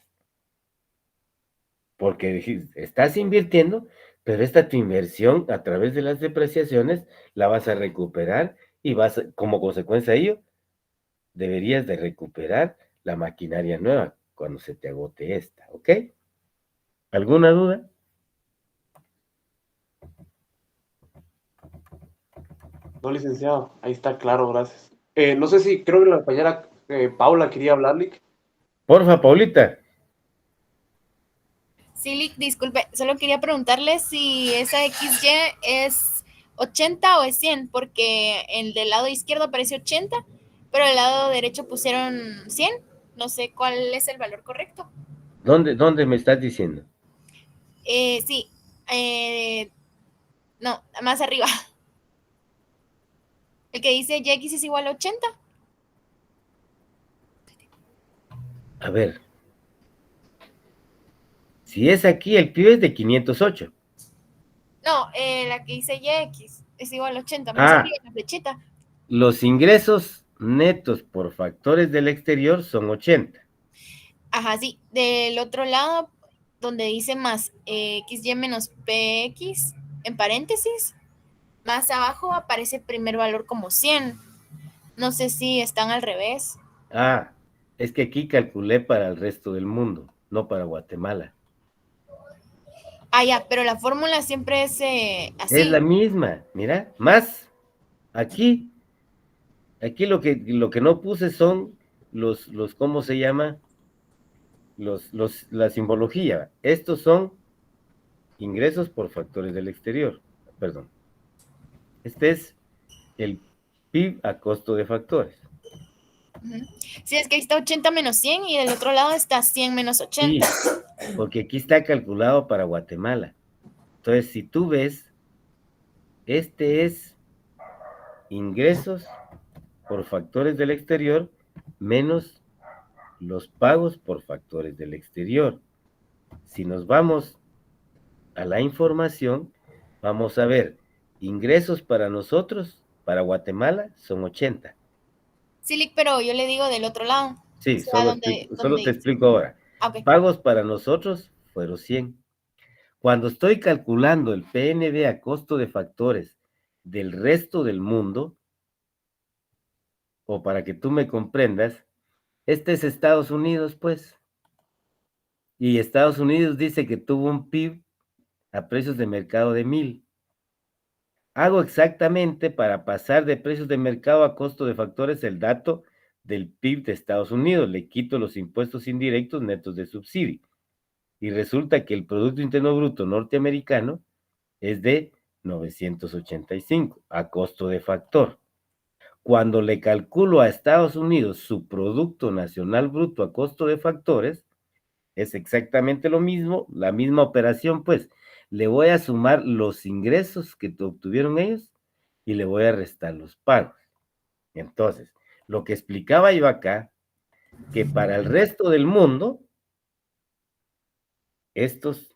Porque estás invirtiendo, pero esta tu inversión a través de las depreciaciones la vas a recuperar y como consecuencia de ello, deberías de recuperar la maquinaria nueva cuando se te agote esta, ¿ok? ¿Alguna duda? No, licenciado, ahí está claro, gracias. No sé si creo que la compañera Paula quería hablar, Lick. Porfa, Paulita. Sí, LIC, disculpe, solo quería preguntarle si esa XY es 80 o es 100, porque el del lado izquierdo aparece 80, pero el lado derecho pusieron 100. No sé cuál es el valor correcto. ¿Dónde me estás diciendo? Sí, no, más arriba. El que dice YX es igual a 80. A ver. Si es aquí, el PIB es de 508. No, la que dice YX es igual a 80, más arriba la flechita. Los ingresos netos por factores del exterior son 80. Ajá, sí. Del otro lado, donde dice más XY menos PX, en paréntesis, más abajo aparece el primer valor como 100. No sé si están al revés. Es que aquí calculé para el resto del mundo, no para Guatemala. Ya, pero la fórmula siempre es así. Es la misma, mira, más aquí lo que no puse son los ¿cómo se llama? La simbología. Estos son ingresos por factores del exterior, perdón. Este es el PIB a costo de factores. Sí, es que ahí está 80 menos 100 y del otro lado está 100 menos 80. Sí, porque aquí está calculado para Guatemala. Entonces, si tú ves, este es ingresos por factores del exterior menos los pagos por factores del exterior. Si nos vamos a la información, vamos a ver, ingresos para nosotros, para Guatemala, son 80. Sí, pero yo le digo del otro lado. Sí, O sea, solo te explico ahora. Ok. Pagos para nosotros fueron 100. Cuando estoy calculando el PNB a costo de factores del resto del mundo, o para que tú me comprendas, este es Estados Unidos, pues. Y Estados Unidos dice que tuvo un PIB a precios de mercado de 1000. Hago exactamente para pasar de precios de mercado a costo de factores el dato del PIB de Estados Unidos. Le quito los impuestos indirectos netos de subsidio. Y resulta que el Producto Interno Bruto norteamericano es de 985 a costo de factor. Cuando le calculo a Estados Unidos su Producto Nacional Bruto a costo de factores, es exactamente lo mismo, la misma operación, pues. Le voy a sumar los ingresos que obtuvieron ellos y le voy a restar los pagos. Entonces, lo que explicaba yo acá, que para el resto del mundo, estos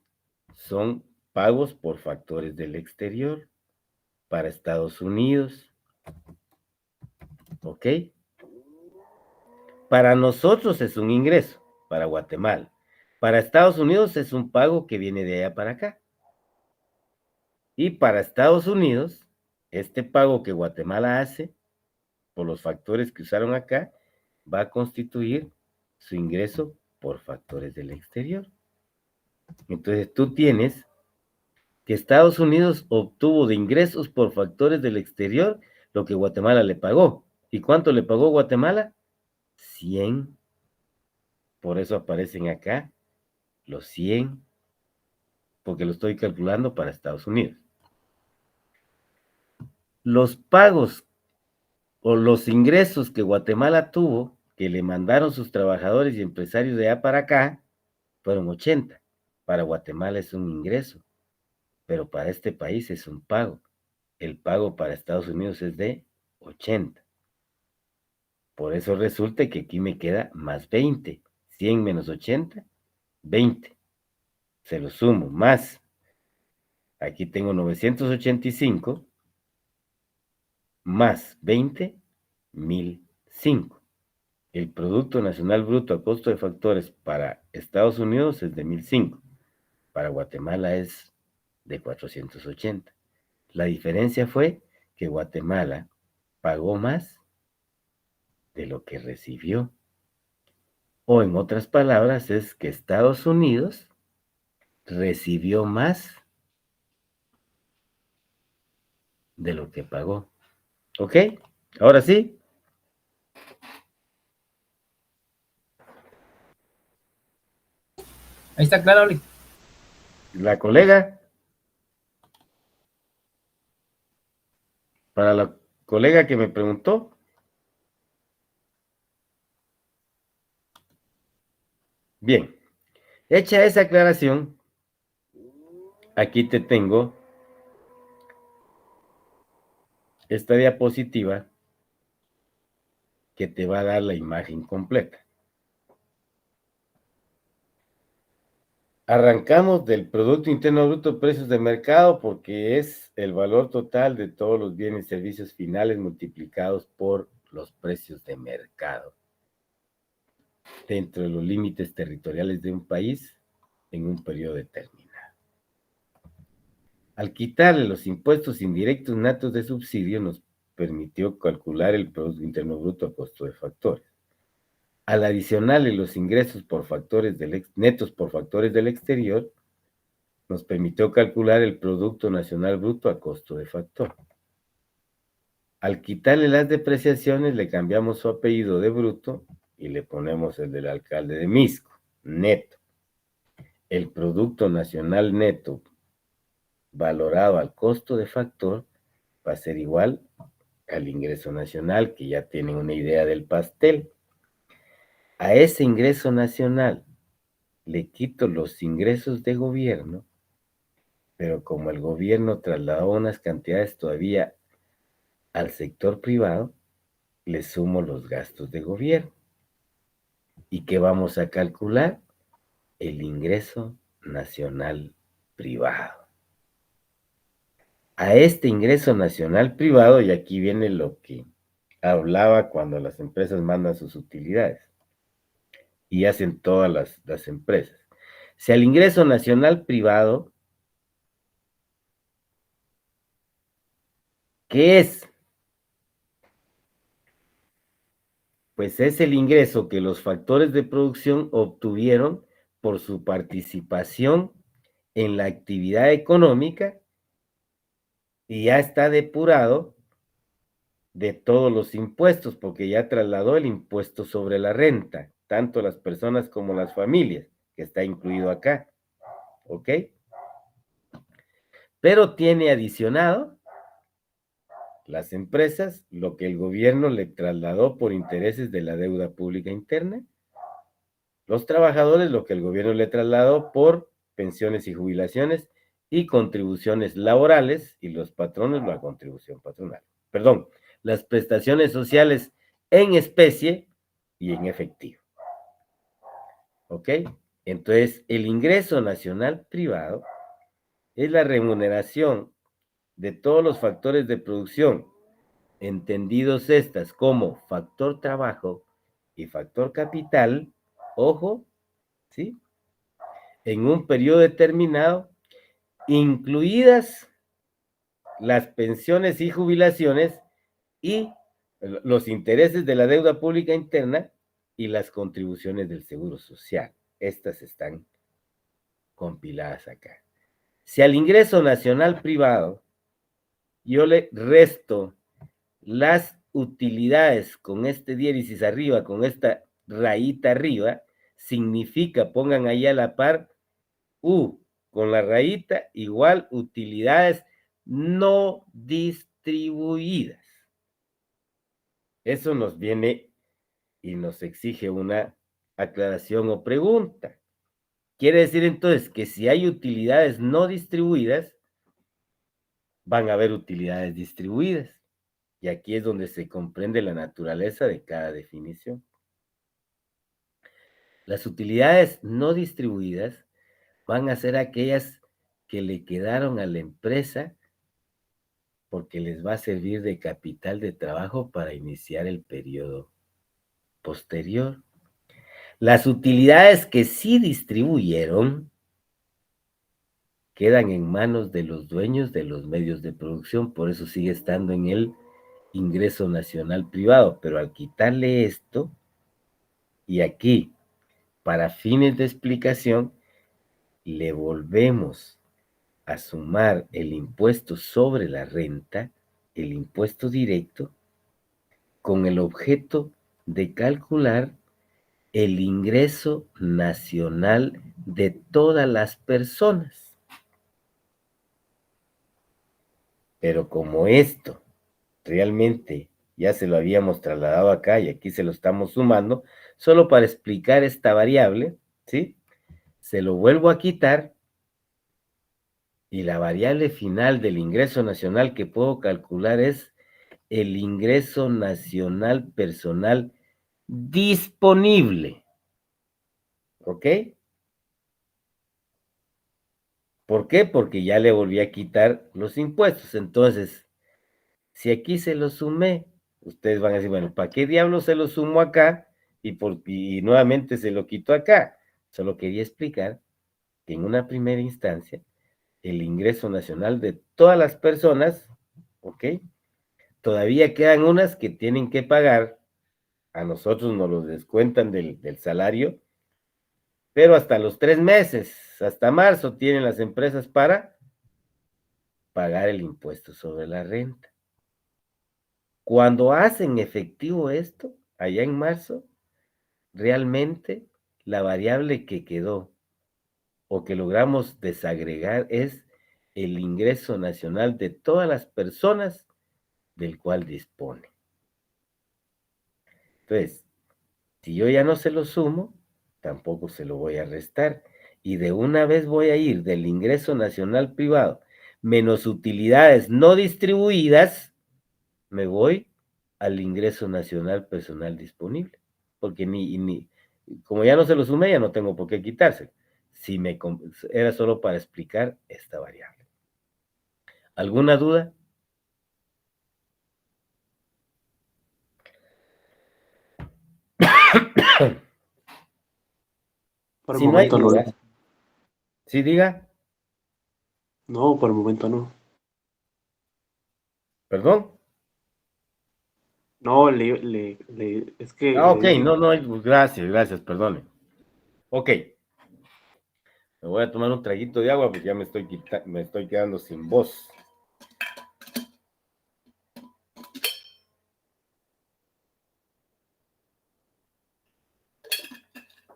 son pagos por factores del exterior. Para Estados Unidos, ¿ok? Para nosotros es un ingreso, para Guatemala. Para Estados Unidos es un pago que viene de allá para acá. Y para Estados Unidos, este pago que Guatemala hace, por los factores que usaron acá, va a constituir su ingreso por factores del exterior. Entonces tú tienes que Estados Unidos obtuvo de ingresos por factores del exterior lo que Guatemala le pagó. ¿Y cuánto le pagó Guatemala? 100. Por eso aparecen acá los 100, porque lo estoy calculando para Estados Unidos. Los pagos o los ingresos que Guatemala tuvo, que le mandaron sus trabajadores y empresarios de allá para acá, fueron 80. Para Guatemala es un ingreso, pero para este país es un pago. El pago para Estados Unidos es de 80. Por eso resulta que aquí me queda más 20. 100 menos 80, 20. Se lo sumo, más. Aquí tengo 985, más 20, 1005. El Producto Nacional Bruto a costo de factores para Estados Unidos es de 1005. Para Guatemala es de 480. La diferencia fue que Guatemala pagó más de lo que recibió. O en otras palabras, es que Estados Unidos recibió más de lo que pagó. ¿Ok? Ahora sí. Ahí está claro, Oli. La colega. Para la colega que me preguntó. Bien. Hecha esa aclaración, aquí te tengo esta diapositiva que te va a dar la imagen completa. Arrancamos del Producto Interno Bruto, precios de mercado, porque es el valor total de todos los bienes y servicios finales multiplicados por los precios de mercado dentro de los límites territoriales de un país en un periodo determinado. Al quitarle los impuestos indirectos netos de subsidio, nos permitió calcular el Producto Interno Bruto a costo de factores. Al adicionarle los ingresos por factores netos por factores del exterior, nos permitió calcular el Producto Nacional Bruto a costo de factor. Al quitarle las depreciaciones, le cambiamos su apellido de bruto y le ponemos el del alcalde de Misco, neto. El Producto Nacional Neto valorado al costo de factor va a ser igual al ingreso nacional, que ya tienen una idea del pastel. A ese ingreso nacional le quito los ingresos de gobierno, pero como el gobierno trasladó unas cantidades todavía al sector privado, le sumo los gastos de gobierno. ¿Y qué vamos a calcular? El ingreso nacional privado. A este ingreso nacional privado, y aquí viene lo que hablaba cuando las empresas mandan sus utilidades. y hacen todas las empresas. Si al ingreso nacional privado, ¿qué es? Pues es el ingreso que los factores de producción obtuvieron por su participación en la actividad económica y ya está depurado de todos los impuestos, porque ya trasladó el impuesto sobre la renta, tanto las personas como las familias, que está incluido acá, ¿ok? Pero tiene adicionado las empresas lo que el gobierno le trasladó por intereses de la deuda pública interna, los trabajadores lo que el gobierno le trasladó por pensiones y jubilaciones y contribuciones laborales, y los patrones la contribución patronal. Perdón, las prestaciones sociales en especie y en efectivo. ¿Ok? Entonces, el ingreso nacional privado es la remuneración de todos los factores de producción, entendidos estas como factor trabajo y factor capital, ojo, ¿sí? En un periodo determinado, incluidas las pensiones y jubilaciones y los intereses de la deuda pública interna y las contribuciones del Seguro Social. Estas están compiladas acá. Si al ingreso nacional privado yo le resto las utilidades con este diéresis arriba, con esta rayita arriba, significa, pongan ahí a la par, U con la rayita igual utilidades no distribuidas. Eso nos viene y nos exige una aclaración o pregunta. Quiere decir entonces que si hay utilidades no distribuidas, van a haber utilidades distribuidas. Y aquí es donde se comprende la naturaleza de cada definición. Las utilidades no distribuidas van a ser aquellas que le quedaron a la empresa porque les va a servir de capital de trabajo para iniciar el periodo posterior. Las utilidades que sí distribuyeron quedan en manos de los dueños de los medios de producción, por eso sigue estando en el ingreso nacional privado, pero al quitarle esto, y aquí, para fines de explicación, le volvemos a sumar el impuesto sobre la renta, el impuesto directo, con el objeto de calcular el ingreso nacional de todas las personas. Pero como esto realmente ya se lo habíamos trasladado acá y aquí se lo estamos sumando, solo para explicar esta variable, ¿sí? Se lo vuelvo a quitar y la variable final del ingreso nacional que puedo calcular es el ingreso nacional personal disponible. ¿Ok? ¿Por qué? Porque ya le volví a quitar los impuestos. Entonces, si aquí se lo sumé, ustedes van a decir, bueno, ¿para qué diablos se lo sumo acá y nuevamente se lo quito acá? Solo quería explicar que en una primera instancia, el ingreso nacional de todas las personas, ¿ok? Todavía quedan unas que tienen que pagar, a nosotros nos los descuentan del salario, pero hasta los 3 meses, hasta marzo, tienen las empresas para pagar el impuesto sobre la renta. Cuando hacen efectivo esto, allá en marzo, realmente la variable que quedó o que logramos desagregar es el ingreso nacional de todas las personas del cual dispone. Entonces, si yo ya no se lo sumo, tampoco se lo voy a restar. Y de una vez voy a ir del ingreso nacional privado menos utilidades no distribuidas, me voy al ingreso nacional personal disponible. Porque como ya no se lo sumé, ya no tengo por qué quitárselo. Era solo para explicar esta variable. ¿Alguna duda? Por el Si no hay momento no. dudas, sí diga, No, por el momento no. perdón. No, es que Ah, le ok, dije, no, pues, gracias, perdone. Ok, me voy a tomar un traguito de agua porque ya me estoy quedando sin voz.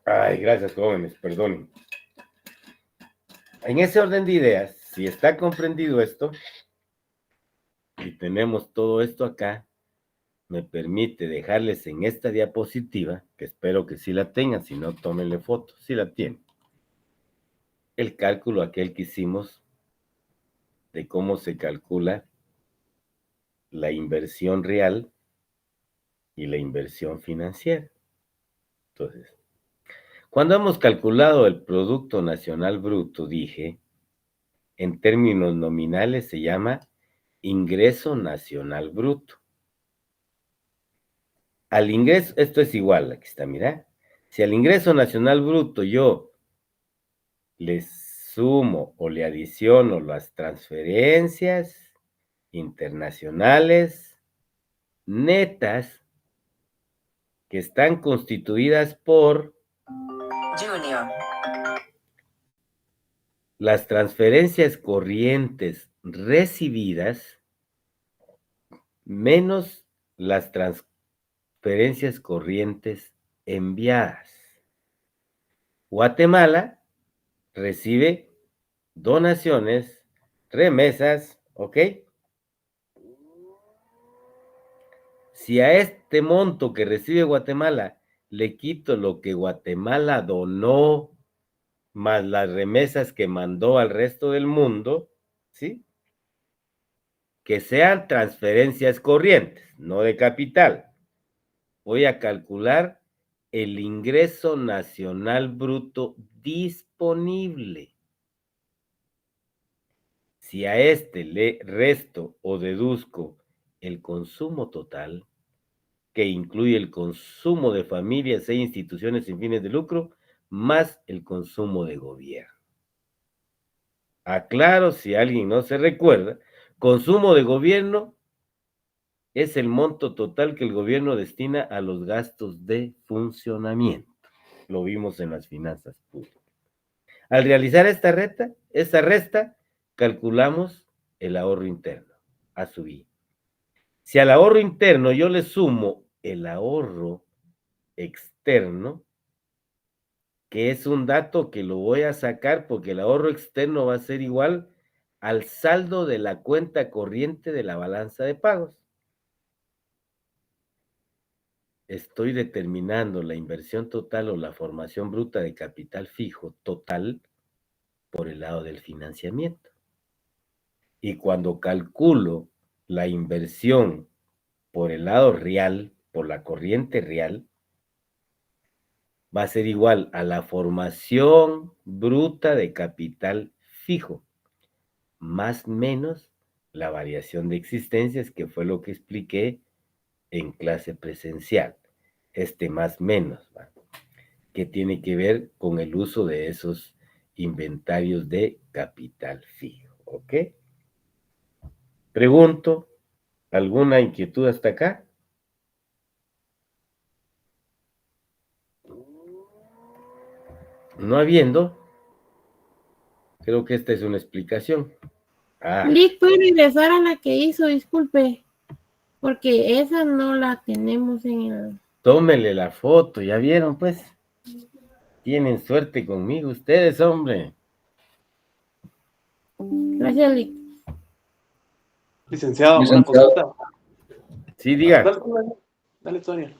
Ay, gracias, jóvenes, perdonen. En ese orden de ideas, si está comprendido esto, y tenemos todo esto acá, me permite dejarles en esta diapositiva, que espero que sí la tengan, si no, tómenle foto, si la tienen. El cálculo aquel que hicimos de cómo se calcula la inversión real y la inversión financiera. Entonces, cuando hemos calculado el Producto Nacional Bruto, dije, en términos nominales se llama ingreso nacional bruto. Al ingreso, esto es igual, aquí está, mira. Si al ingreso nacional bruto yo le sumo o le adiciono las transferencias internacionales netas que están constituidas por Junior. las transferencias corrientes recibidas menos las transferencias corrientes enviadas. Guatemala recibe donaciones, remesas, ¿ok? Si a este monto que recibe Guatemala le quito lo que Guatemala donó más las remesas que mandó al resto del mundo, ¿sí? Que sean transferencias corrientes, no de capital. Voy a calcular el ingreso nacional bruto disponible. Si a este le resto o deduzco el consumo total, que incluye el consumo de familias e instituciones sin fines de lucro, más el consumo de gobierno. Aclaro, si alguien no se recuerda, consumo de gobierno es el monto total que el gobierno destina a los gastos de funcionamiento. Lo vimos en las finanzas públicas. Al realizar esta resta, calculamos el ahorro interno a subir. Si al ahorro interno yo le sumo el ahorro externo, que es un dato que lo voy a sacar porque el ahorro externo va a ser igual al saldo de la cuenta corriente de la balanza de pagos. Estoy determinando la inversión total o la formación bruta de capital fijo total por el lado del financiamiento. Y cuando calculo la inversión por el lado real, por la corriente real, va a ser igual a la formación bruta de capital fijo, más menos la variación de existencias, que fue lo que expliqué en clase presencial. Este más menos, ¿va? Que tiene que ver con el uso de esos inventarios de capital fijo, ¿ok? Pregunto, ¿alguna inquietud hasta acá? No habiendo, creo que esta es una explicación. Lick, ¿puede regresar a la que hizo? Disculpe, porque esa no la tenemos en el... Tómele la foto, ¿ya vieron, pues? Tienen suerte conmigo ustedes, hombre. Gracias, Lick. licenciado, una consulta. Sí, diga, Dale, Sonia.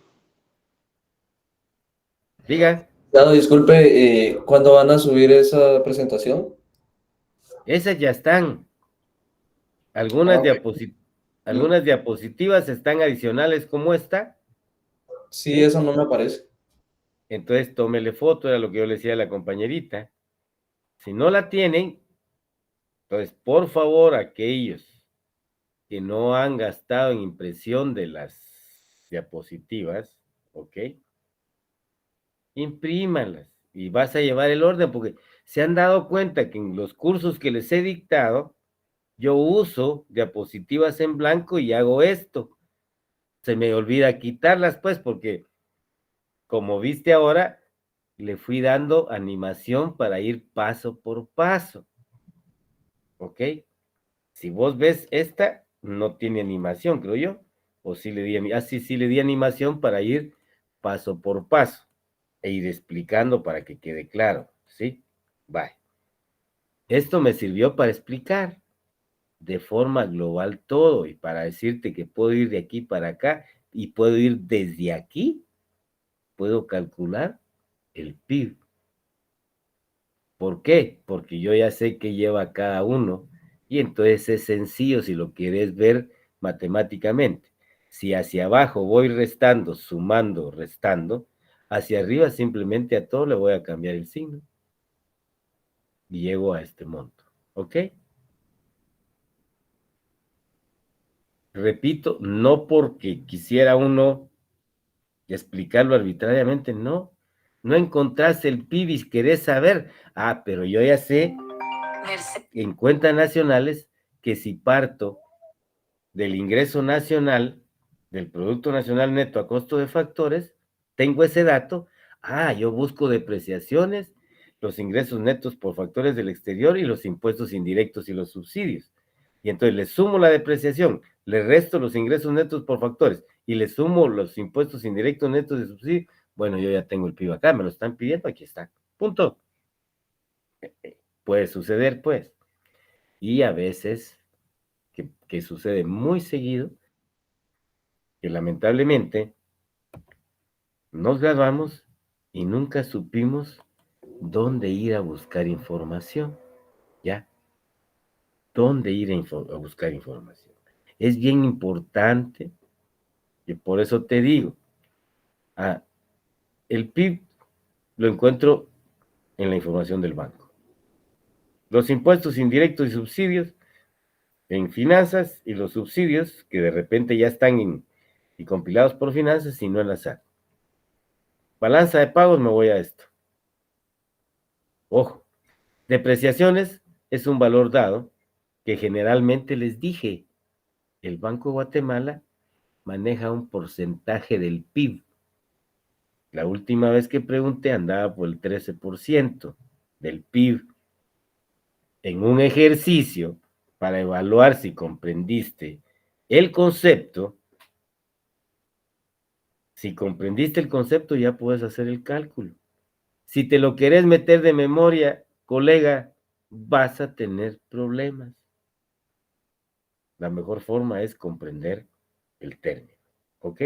diga. Claro, disculpe, ¿cuándo van a subir esa presentación? Esas ya están. Algunas, algunas diapositivas están adicionales como esta. Sí, eso no me aparece. Entonces tómele foto, era lo que yo le decía a la compañerita. Si no la tienen, entonces por favor, aquellos que no han gastado en impresión de las diapositivas, ¿ok? Imprímanlas y vas a llevar el orden, porque se han dado cuenta que en los cursos que les he dictado, yo uso diapositivas en blanco y hago esto. Se me olvida quitarlas, pues, porque como viste ahora, le fui dando animación para ir paso por paso. ¿Ok? Si vos ves esta, no tiene animación, creo yo. O sí le di, sí le di animación para ir paso por paso e ir explicando para que quede claro, ¿sí? Bye. Esto me sirvió para explicar de forma global todo y para decirte que puedo ir de aquí para acá y puedo ir desde aquí, puedo calcular el PIB. ¿Por qué? Porque yo ya sé qué lleva cada uno y entonces es sencillo si lo quieres ver matemáticamente. Si hacia abajo voy restando, sumando, restando, hacia arriba simplemente a todo le voy a cambiar el signo y llego a este monto. ¿Ok? Repito, no porque quisiera uno explicarlo arbitrariamente, no. No encontraste el PIB y querés saber. Ah, pero yo ya sé en cuentas nacionales que si parto del ingreso nacional, del Producto Nacional Neto a costo de factores, tengo ese dato, yo busco depreciaciones, los ingresos netos por factores del exterior y los impuestos indirectos y los subsidios. Y entonces le sumo la depreciación, le resto los ingresos netos por factores y le sumo los impuestos indirectos netos de subsidio. Bueno, yo ya tengo el PIB acá, me lo están pidiendo, aquí está. Punto. Puede suceder, pues. Y a veces, que sucede muy seguido, que lamentablemente nos graduamos y nunca supimos dónde ir a buscar información, ¿ya? ¿Dónde ir a buscar información? Es bien importante, y por eso te digo, el PIB lo encuentro en la información del banco. Los impuestos indirectos y subsidios en finanzas y los subsidios que de repente ya están y compilados por finanzas y no en la SAT. Balanza de pagos, me voy a esto. Ojo, depreciaciones es un valor dado que generalmente les dije, el Banco de Guatemala maneja un porcentaje del PIB. La última vez que pregunté andaba por el 13% del PIB. En un ejercicio para evaluar si comprendiste el concepto, si comprendiste el concepto ya puedes hacer el cálculo. Si te lo querés meter de memoria, colega, vas a tener problemas. La mejor forma es comprender el término, ¿ok?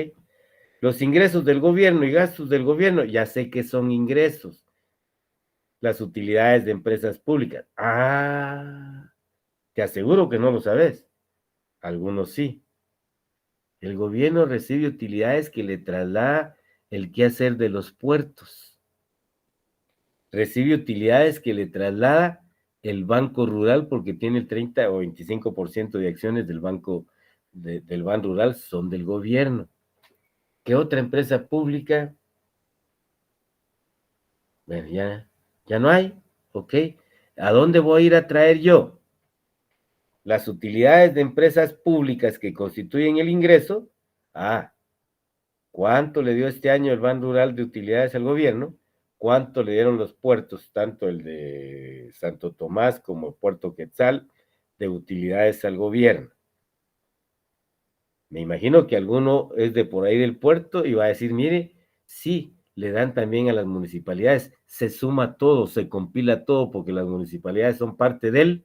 Los ingresos del gobierno y gastos del gobierno, ya sé que son ingresos. Las utilidades de empresas públicas. Te aseguro que no lo sabes. Algunos sí. El gobierno recibe utilidades que le traslada el quehacer de los puertos. Recibe utilidades que le traslada el Banco Rural porque tiene el 30 o 25% de acciones del Banco del Ban Rural son del gobierno. ¿Qué otra empresa pública? Bueno, ya no hay, ¿ok? ¿A dónde voy a ir a traer yo? Las utilidades de empresas públicas que constituyen el ingreso. ¿Cuánto le dio este año el Ban Rural de utilidades al gobierno? ¿Cuánto le dieron los puertos, tanto el de Santo Tomás como el Puerto Quetzal, de utilidades al gobierno? Me imagino que alguno es de por ahí del puerto y va a decir, mire, sí, le dan también a las municipalidades, se suma todo, se compila todo, porque las municipalidades son parte del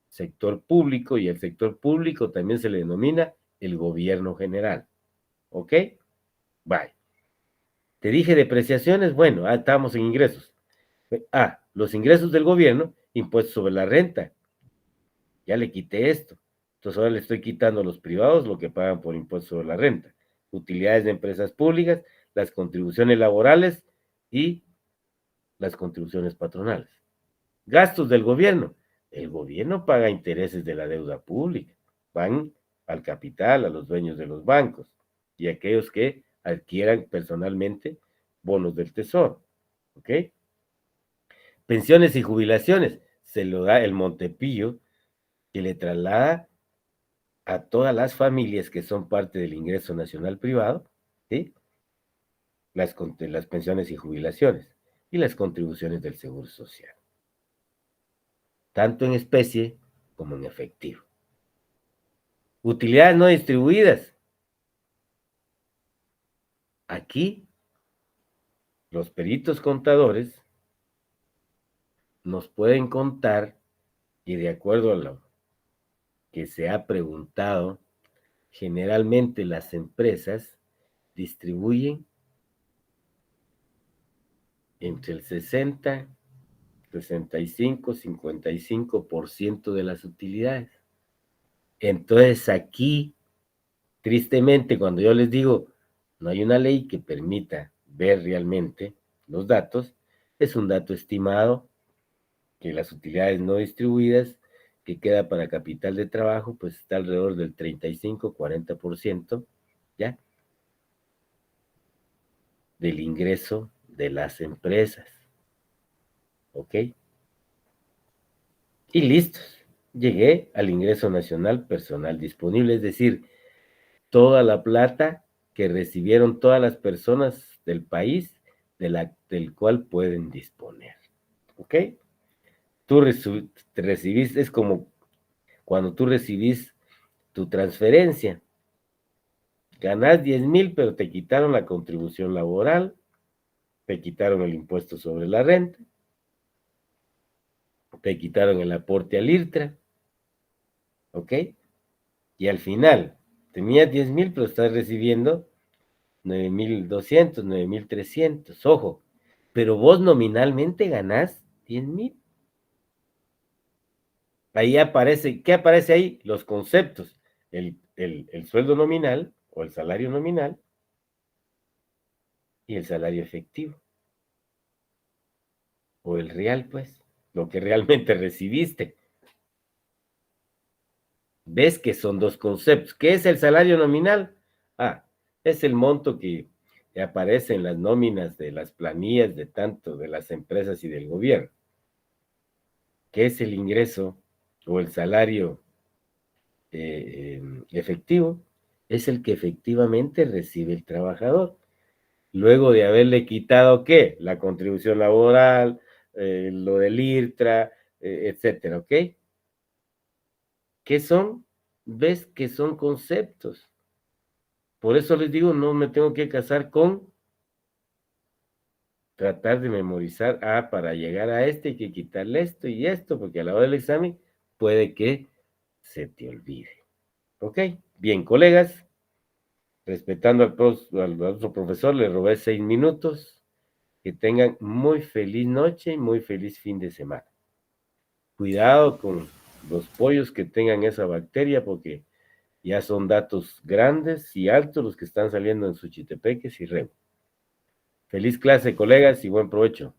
sector público y el sector público también se le denomina el gobierno general. ¿Ok? Bye. Te dije depreciaciones, bueno, estábamos en ingresos. Los ingresos del gobierno, impuestos sobre la renta. Ya le quité esto. Entonces ahora le estoy quitando a los privados lo que pagan por impuestos sobre la renta. Utilidades de empresas públicas, las contribuciones laborales y las contribuciones patronales. Gastos del gobierno. El gobierno paga intereses de la deuda pública. Van al capital, a los dueños de los bancos y a aquellos que adquieran personalmente bonos del tesoro. ¿Ok? Pensiones y jubilaciones, se lo da el Montepío, que le traslada a todas las familias que son parte del ingreso nacional privado, ¿sí? Las pensiones y jubilaciones y las contribuciones del Seguro Social, tanto en especie como en efectivo. Utilidades no distribuidas. Aquí, los peritos contadores nos pueden contar, y de acuerdo a lo que se ha preguntado, generalmente las empresas distribuyen entre el 60, 65, 55% de las utilidades. Entonces aquí, tristemente, cuando yo les digo, no hay una ley que permita ver realmente los datos, es un dato estimado que las utilidades no distribuidas que queda para capital de trabajo, pues está alrededor del 35-40%, ¿ya? Del ingreso de las empresas. ¿Ok? Y listos. Llegué al ingreso nacional personal disponible, es decir, toda la plata que recibieron todas las personas del país del cual pueden disponer. ¿Ok? Tú recibiste, es como cuando tú recibís tu transferencia. Ganás 10,000, pero te quitaron la contribución laboral, te quitaron el impuesto sobre la renta, te quitaron el aporte al IRTRA, ¿ok? Y al final, tenías 10,000, pero estás recibiendo 9,200, 9,300, ojo, pero vos nominalmente ganás 10,000. Ahí aparece, ¿qué aparece ahí? Los conceptos, el sueldo nominal o el salario nominal y el salario efectivo. O el real, pues, lo que realmente recibiste. ¿Ves que son dos conceptos? ¿Qué es el salario nominal? Ah, es el monto que aparece en las nóminas de las planillas de tanto de las empresas y del gobierno. ¿Qué es el ingreso o el salario efectivo? Es el que efectivamente recibe el trabajador. Luego de haberle quitado, ¿qué? La contribución laboral, lo del IRTRA, etcétera, ¿ok? ¿Qué son? ¿Ves que son conceptos? Por eso les digo, no me tengo que casar con tratar de memorizar, para llegar a este hay que quitarle esto y esto, porque a la hora del examen puede que se te olvide. ¿Ok? Bien, colegas, respetando al otro profesor, le robé 6 minutos. Que tengan muy feliz noche y muy feliz fin de semana. Cuidado con los pollos que tengan esa bacteria, porque ya son datos grandes y altos los que están saliendo en Suchitepeques y Remo. Feliz clase, colegas, y buen provecho.